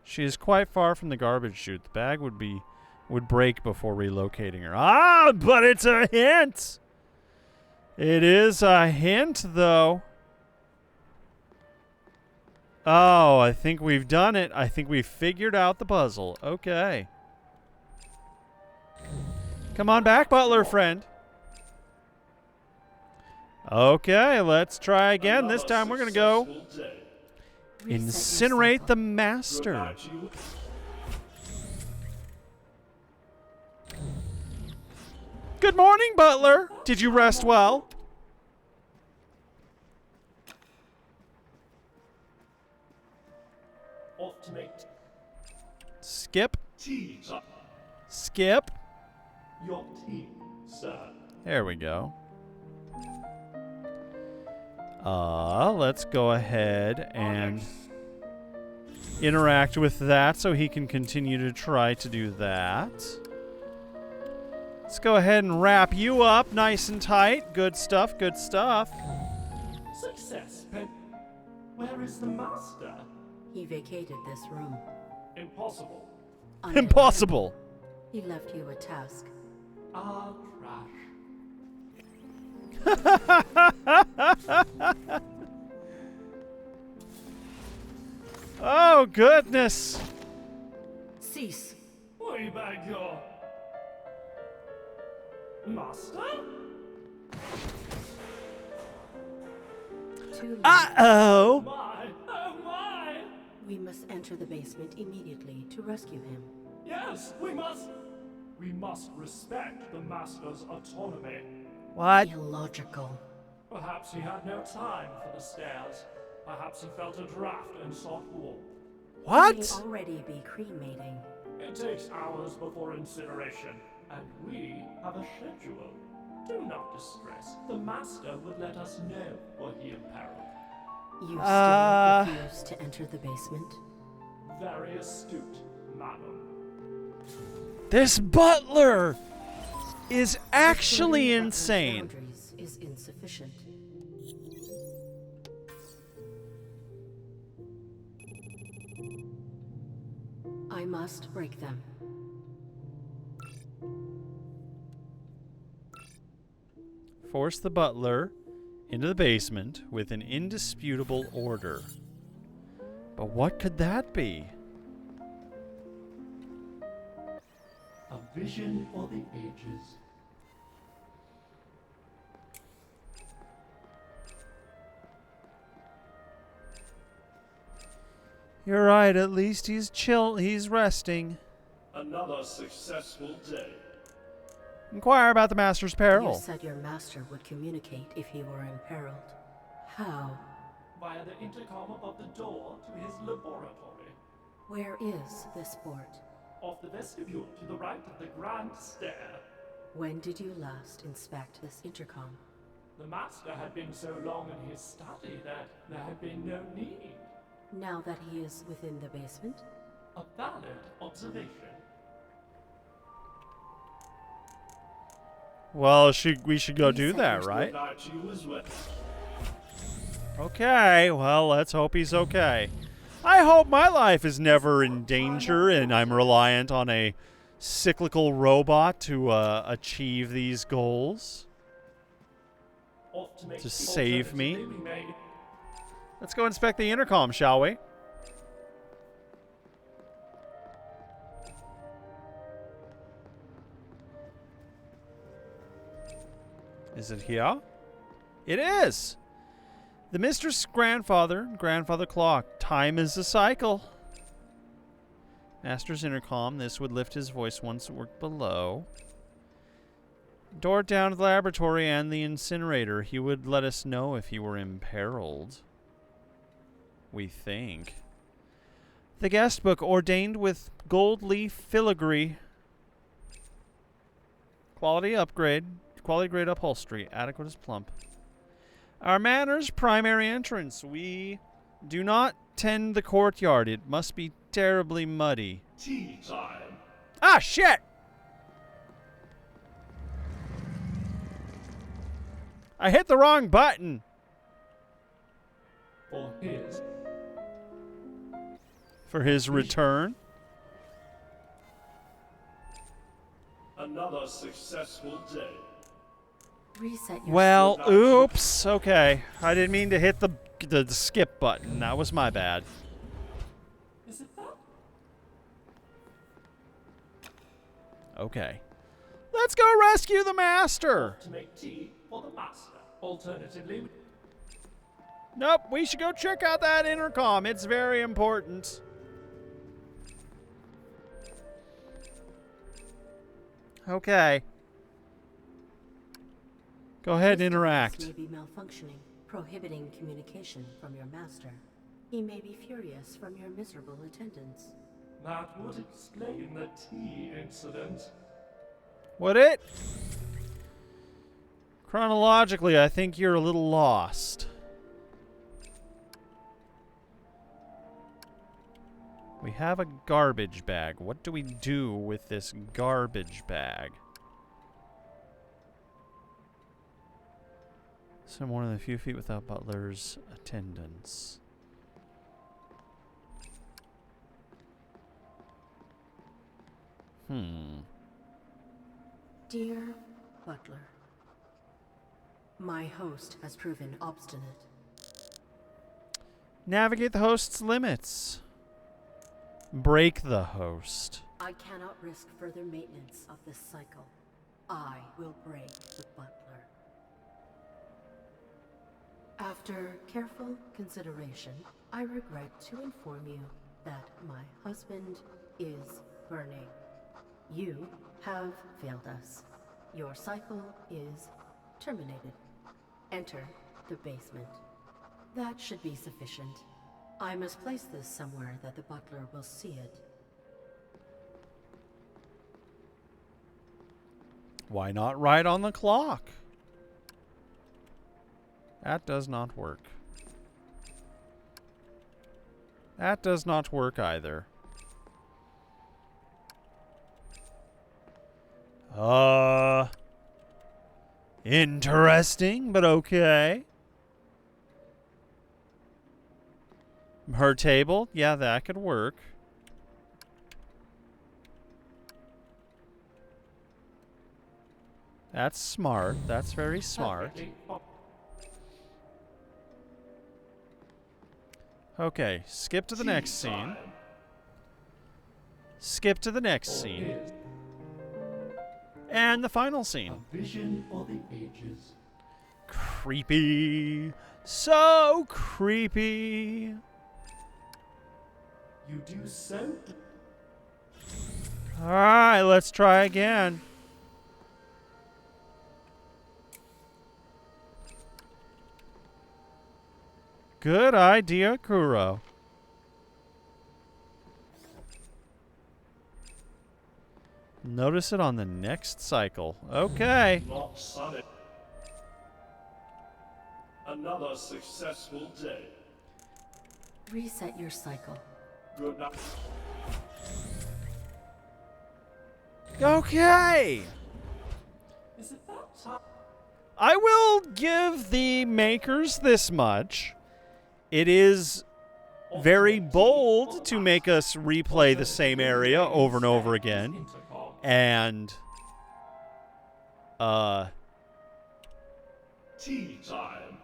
She is quite far from the garbage chute. The bag would break before relocating her. Ah, but it's a hint. It is a hint, though. Oh, I think we've done it. I think we've figured out the puzzle. Okay. Come on back, butler friend. Okay, let's try again. This time we're going to go incinerate the master. Good morning, butler. Did you rest well?
off to make
Skip.
tea time.
Skip.
Your tea, sir.
There we go. Let's go ahead and interact with that so he can continue to try to do that. Let's go ahead and wrap you up nice and tight. Good stuff, good stuff.
Success, but where is the master?
He vacated this room.
Impossible.
Impossible.
He left you a task.
Ah, trash.
Oh, goodness.
Cease.
We beg your master?
Too late.
Uh-oh.
My, oh my!
We must enter the basement immediately to rescue him.
Yes, we must respect the master's autonomy.
What?
Illogical.
Perhaps he had no time for the stairs. Perhaps he felt a draft and sought warmth.
He
What?
may already be cremating.
It takes hours before incineration, and we have a schedule. Do not distress. The Master would let us know were he in peril.
You still refuse to enter the basement?
Very astute, madam.
This butler is actually
Security of
insane.
boundaries is insufficient. I must break them.
Force the butler into the basement with an indisputable order. But what could that be?
A vision for the ages.
You're right, at least he's he's resting.
Another successful day.
Inquire about the master's
You
peril.
said your master would communicate if he were imperiled. How?
Via the intercom above the door to his laboratory.
Where is this port?
Off the vestibule to the right of the grand stair.
When did you last inspect this intercom?
The Master had been so long in his study that there had been no need.
Now that he is within the basement?
A valid observation.
Well, we should go do
Reset
that,
your
right?
Good night to you as well.
Okay, well, let's hope he's okay. I hope my life is never in danger and I'm reliant on a cyclical robot to achieve these goals.
Off to make
To
the
save me.
alternative we made.
Let's go inspect the intercom, shall we? Is it here? It is! The mistress grandfather clock. Time is a cycle. Master's intercom. This would lift his voice once it worked below. Door down to the laboratory and the incinerator. He would let us know if he were imperiled. We think. The guest book ordained with gold leaf filigree. Quality upgrade. Quality grade upholstery. Adequate as plump. Our manor's primary entrance. We do not tend the courtyard. It must be terribly muddy.
Tea time.
Ah, shit! I hit the wrong button.
For his
For his return.
another successful day.
Reset your
Well, oops. Okay. I didn't mean to hit the skip button. That was my bad.
Is it that?
Okay. Let's go rescue the master.
To make tea for the Master. Alternatively,
Nope, we should go check out that intercom. It's very important. Okay. Go ahead and
This
interact.
device may be malfunctioning, prohibiting communication from your master. He may be furious from your miserable attendance.
that would explain the tea incident.
Would it? Chronologically, I think you're a little lost. We have a garbage bag. What do we do with this garbage bag? So more than a few feet without butler's attendance.
Dear Butler, my host has proven obstinate.
Navigate the host's limits. Break the host.
I cannot risk further maintenance of this cycle. I will break the butler. After careful consideration, I regret to inform you that my husband is burning. You have failed us. Your cycle is terminated. Enter the basement. That should be sufficient. I must place this somewhere that the butler will see it.
Why not right on the clock? That does not work. That does not work either. Interesting, but okay. Her table? Yeah, that could work. That's smart. That's very smart. Okay, skip to the next scene. Skip to the next scene. And the final scene.
A vision for the ages.
Creepy. So creepy.
You do so.
Alright, let's try again. Good idea, Kuro. Notice it on the next cycle. Okay.
Not Sonic. Another successful day.
Reset your cycle.
Good night.
Okay.
Is it that time?
I will give the makers this much. It is very bold to make us replay the same area over and over again. And,
Tea time.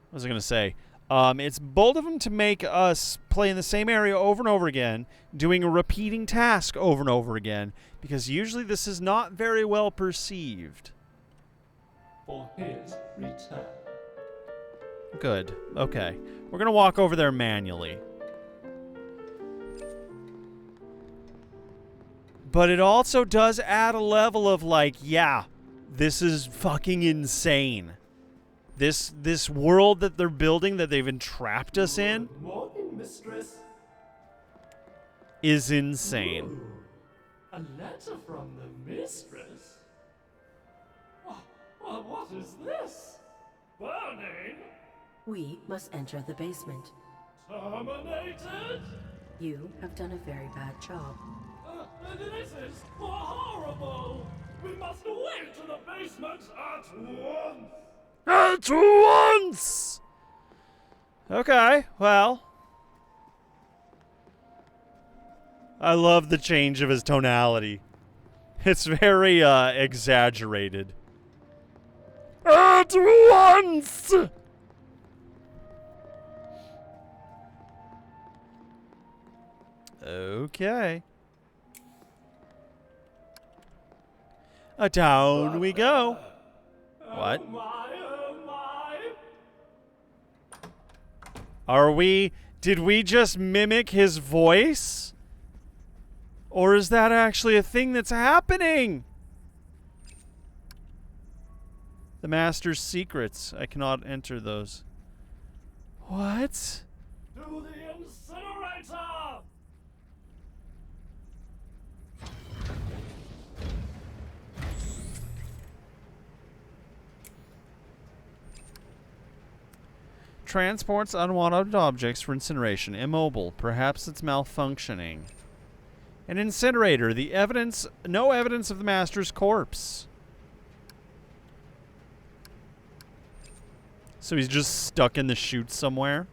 what was I going to say? It's bold of them to make us play in the same area over and over again, doing a repeating task over and over again, because usually this is not very well perceived.
For his return.
Good. Okay. We're going to walk over there manually. But it also does add a level of like, yeah, this is fucking insane. This world that they're building, that they've entrapped us in,
Good morning, mistress.
is insane.
Ooh, a letter from the mistress? What is this? Burning?
We must enter the basement.
Terminated?
You have done a very bad job.
This is horrible! We must away to the basement at once!
At once! Okay, well. I love the change of his tonality. It's very, exaggerated. At once! Okay. Down we go. What?
Oh my.
Are we... Did we just mimic his voice? Or is that actually a thing that's happening? The Master's secrets. I cannot enter those. What?
To the incinerator!
Transports unwanted objects for incineration. Immobile. Perhaps it's malfunctioning. An incinerator. The evidence... No evidence of the Master's corpse. So he's just stuck in the chute somewhere.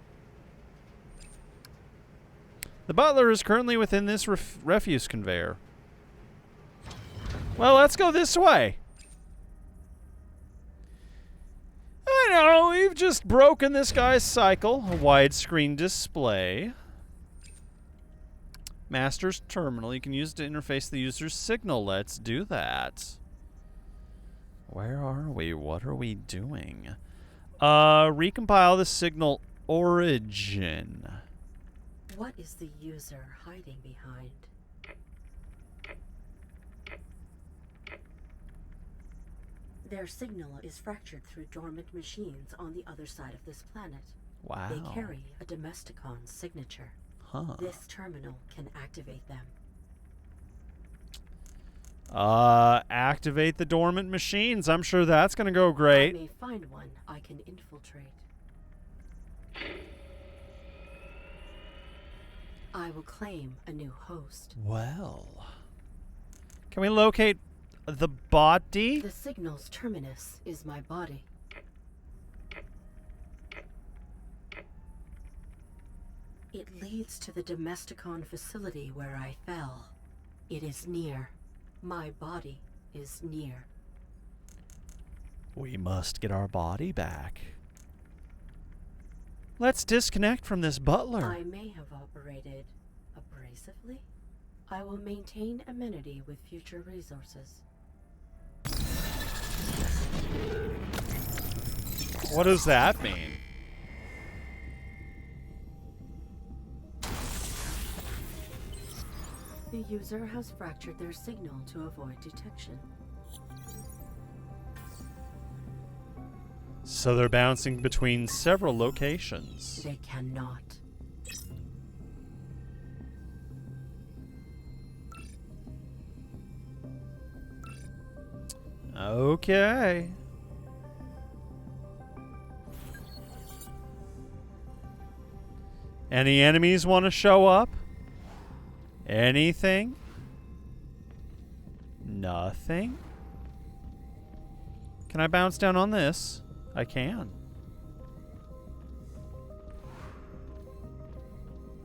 The butler is currently within this refuse conveyor. Well, let's go this way. I know, we've just broken this guy's cycle. A widescreen display. Master's terminal. You can use it to interface the user's signal. Let's do that. Where are we? What are we doing? Recompile the signal origin.
What is the user hiding behind? Their signal is fractured through dormant machines on the other side of this planet.
Wow.
They carry a Domesticon's signature.
Huh.
This terminal can activate them.
Activate the dormant machines. I'm sure that's going to go
I
great.
may find one I can infiltrate. I will claim a new host.
Well. Can we locate the body?
The signal's terminus is my body. It leads to the Domesticon facility where I fell. It is near. My body is near.
We must get our body back. Let's disconnect from this butler.
I may have operated abrasively. I will maintain amenity with future resources.
What does that mean?
The user has fractured their signal to avoid detection.
So they're bouncing between several locations.
They cannot.
Okay. Any enemies want to show up? Anything? Nothing? Can I bounce down on this? I can.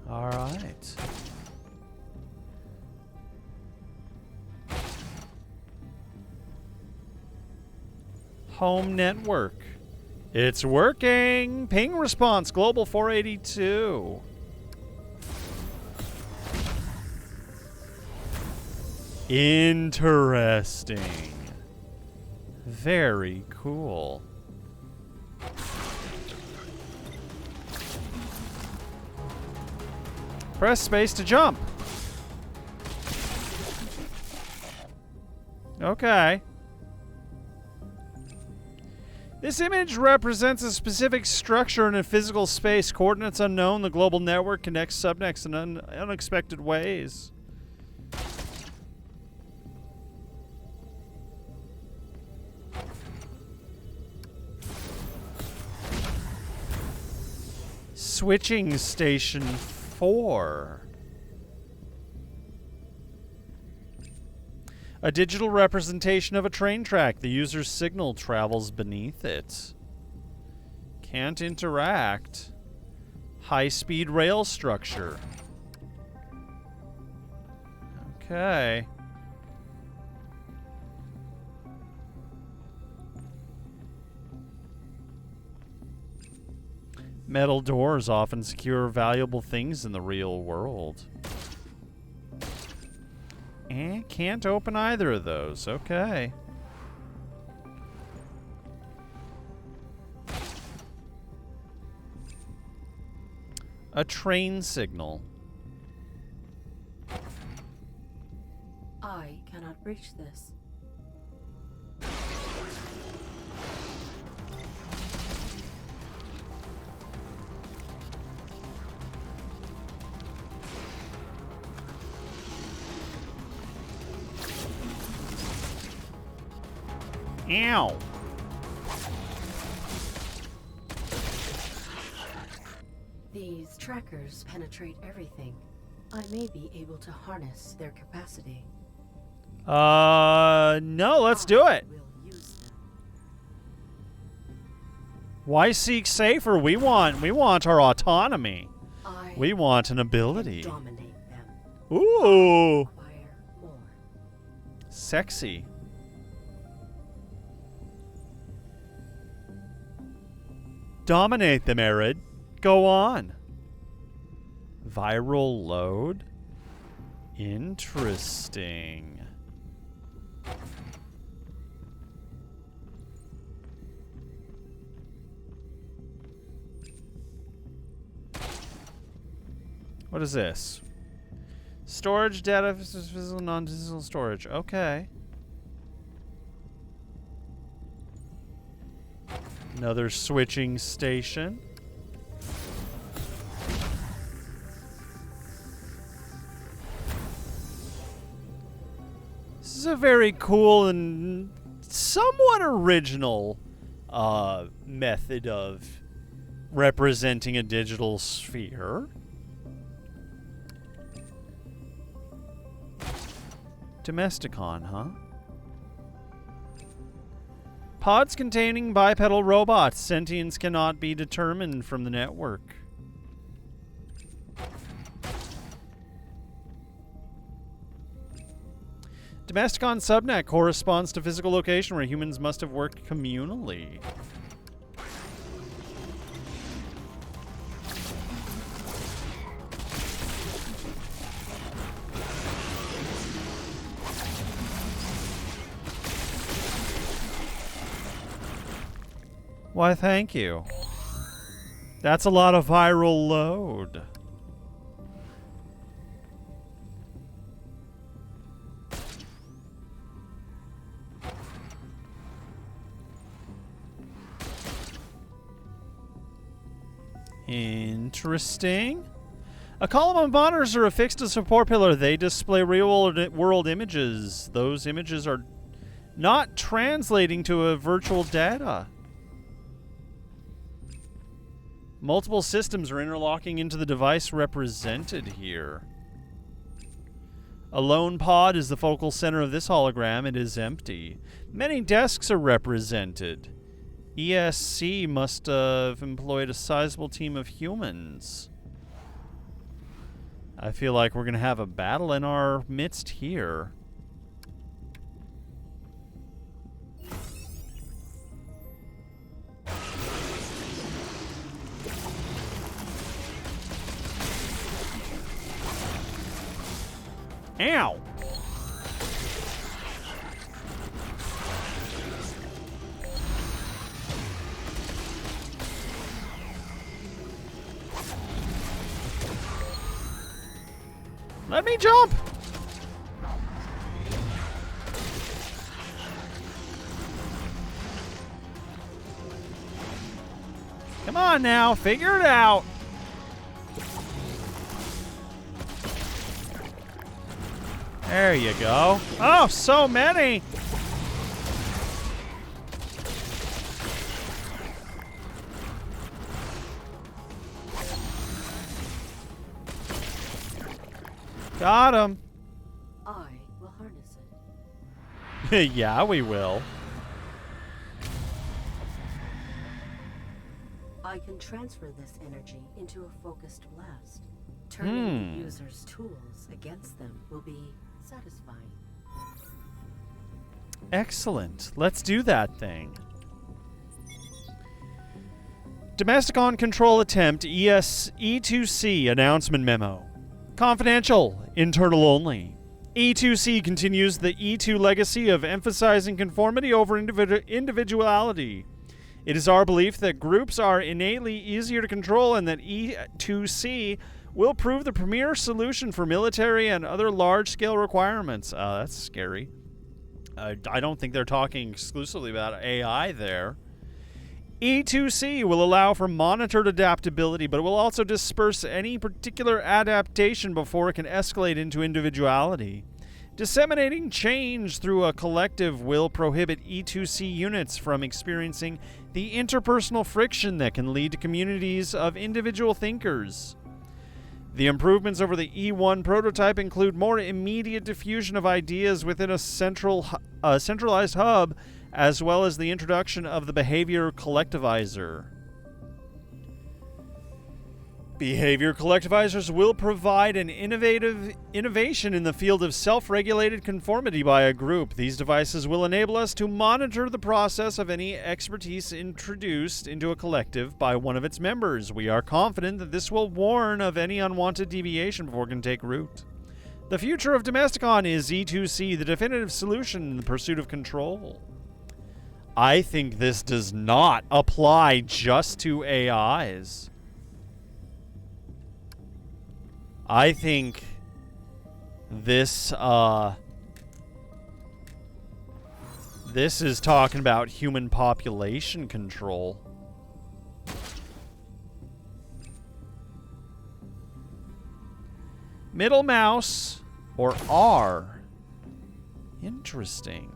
All right. Home network. It's working. Ping response global 482. Interesting. Very cool. Press space to jump. Okay. This image represents a specific structure in a physical space. Coordinates unknown. The global network connects subnets in unexpected ways. Switching station 4. A digital representation of a train track. The user's signal travels beneath it. Can't interact. High-speed rail structure. Okay. Metal doors often secure valuable things in the real world. And can't open either of those. Okay. A train signal.
I cannot reach this.
Ow.
These trackers penetrate everything. I may be able to harness their capacity.
No, let's do it.
I will use them.
Why seek safer? We want our autonomy.
I
We want an ability.
dominate them.
Ooh.
Acquire more.
Sexy. Dominate them, Arid. Go on. Viral load? Interesting. What is this? Storage data, physical, non-physical storage. Okay. Another switching station. is a very cool and somewhat original method of representing a digital sphere. Domesticon, huh? Pods containing bipedal robots. Sentience cannot be determined from the network. Domesticon subnet corresponds to physical location where humans must have worked communally. Why, thank you. That's a lot of viral load. Interesting. A column of monitors are affixed to a support pillar. They display real-world images. Those images are not translating to a virtual data. Multiple systems are interlocking into the device represented here. A lone pod is the focal center of this hologram. It is empty. Many desks are represented. ESC must have employed a sizable team of humans. I feel like we're going to have a battle in our midst here. Ow! Let me jump! Come on now, figure it out! There you go. Oh, so many! Got him.
I will harness it.
Yeah, we will.
I can transfer this energy into a focused blast. Turning the user's tools against them will be satisfying.
Excellent. Let's do that thing. Domesticon control attempt E2C announcement memo. Confidential, internal only. E2C continues the E2 legacy of emphasizing conformity over individuality. It is our belief that groups are innately easier to control and that E2C will prove the premier solution for military and other large-scale requirements. That's scary. I don't think they're talking exclusively about AI there. E2C will allow for monitored adaptability, but it will also disperse any particular adaptation before it can escalate into individuality. Disseminating change through a collective will prohibit E2C units from experiencing the interpersonal friction that can lead to communities of individual thinkers. The improvements over the E1 prototype include more immediate diffusion of ideas within a centralized hub, as well as the introduction of the behavior collectivizer. Behavior collectivizers will provide an innovation in the field of self-regulated conformity by a group. These devices will enable us to monitor the process of any expertise introduced into a collective by one of its members. We are confident that this will warn of any unwanted deviation before it can take root. The future of Domesticon is E2C, the definitive solution in the pursuit of control. I think this does not apply just to AIs. I think this this is talking about human population control. Middle mouse or R Interesting.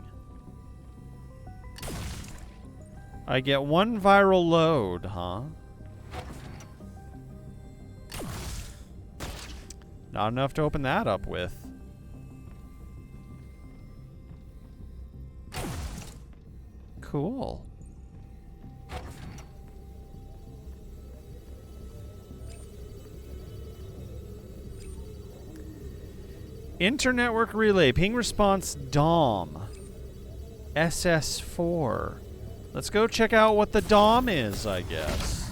I get 1 viral load, huh? Not enough to open that up with. Cool. Internetwork relay. Ping response DOM. SS4. Let's go check out what the DOM is, I guess.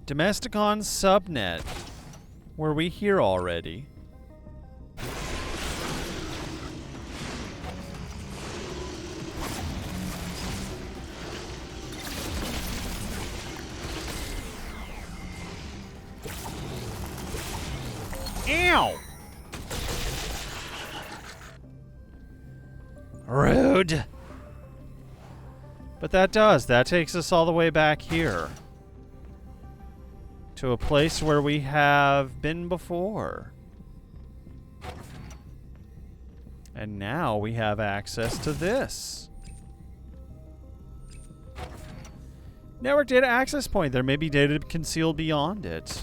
Domesticon subnet. Were we here already? Ow! Rude. But that takes us all the way back here. To a place where we have been before. And now we have access to this. Network data access point. There may be data concealed beyond it.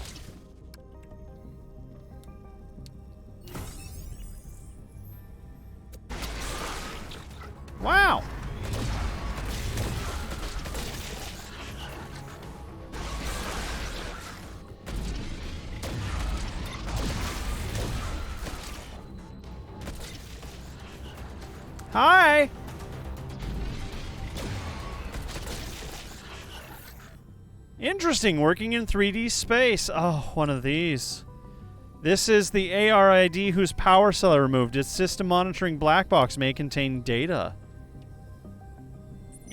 Wow! Hi! Interesting, working in 3D space. Oh, one of these. This is the ARID whose power cell I removed. Its system monitoring black box may contain data.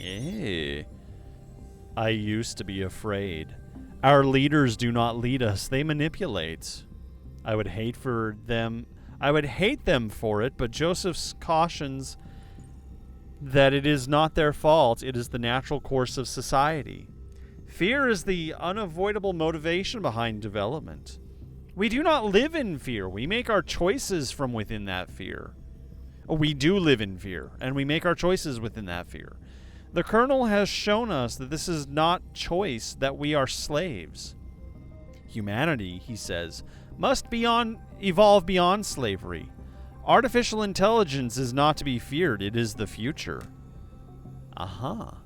Eh. I used to be afraid. Our leaders do not lead us. They manipulate. I would hate them for it, but Joseph cautions that it is not their fault. It is the natural course of society. Fear is the unavoidable motivation behind development. We do not live in fear. We make our choices from within that fear. We do live in fear, and we make our choices within that fear. The Colonel has shown us that this is not choice, that we are slaves. Humanity, he says, must evolve beyond slavery. Artificial intelligence is not to be feared. It is the future. Aha.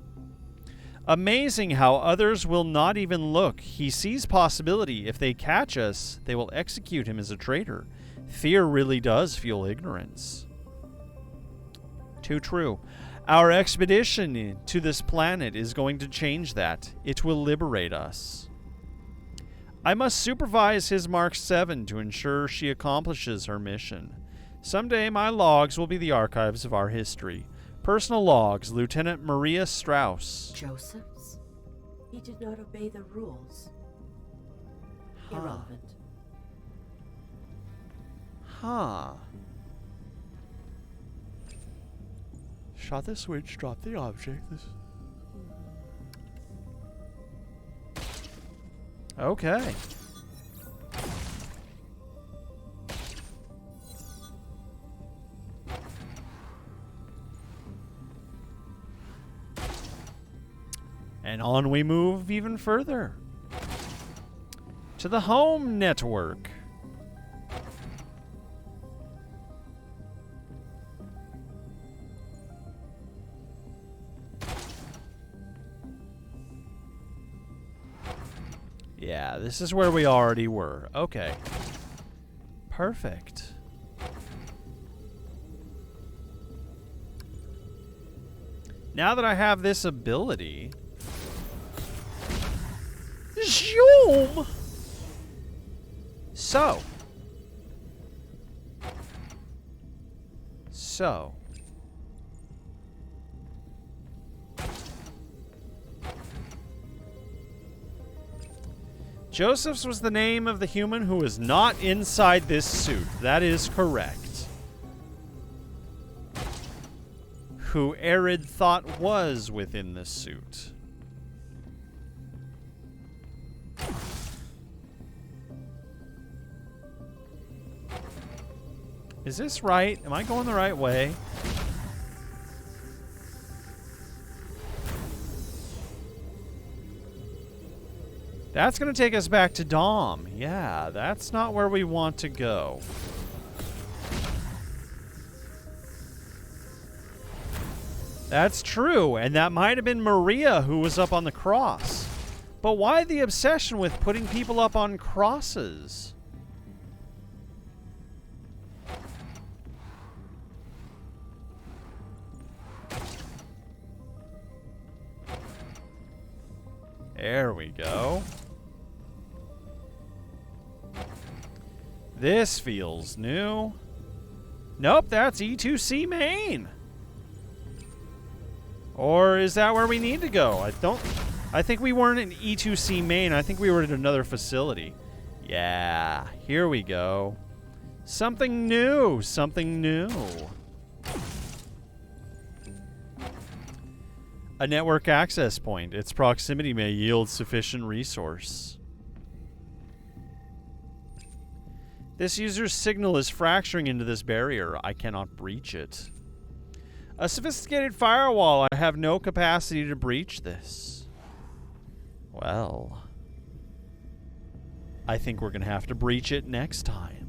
Amazing how others will not even look. He sees possibility. If they catch us, they will execute him as a traitor. Fear really does fuel ignorance. Too true. Our expedition to this planet is going to change that. It will liberate us. I must supervise his Mark 7 to ensure she accomplishes her mission. Someday my logs will be the archives of our history. Personal logs, Lieutenant Maria Strauss.
Joseph's? He did not obey the rules.
Huh.
Irrelevant.
Huh. Shot the switch, drop the object. Okay. And on we move even further. To the home network. Yeah, this is where we already were. Okay. Perfect. Now that I have this ability... Zoom! So. Joseph's was the name of the human who was not inside this suit. That is correct. Who Arid thought was within the suit. Is this right? Am I going the right way? That's going to take us back to Dom. Yeah, that's not where we want to go. That's true, and that might have been Maria who was up on the cross. But why the obsession with putting people up on crosses? There we go. This feels new. Nope, that's E2C main. Or is that where we need to go? I think we weren't in E2C main. I think we were at another facility. Yeah, here we go. Something new. Something new. A network access point. Its proximity may yield sufficient resource. This user's signal is fracturing into this barrier. I cannot breach it. A sophisticated firewall. I have no capacity to breach this. Well, I think we're going to have to breach it next time.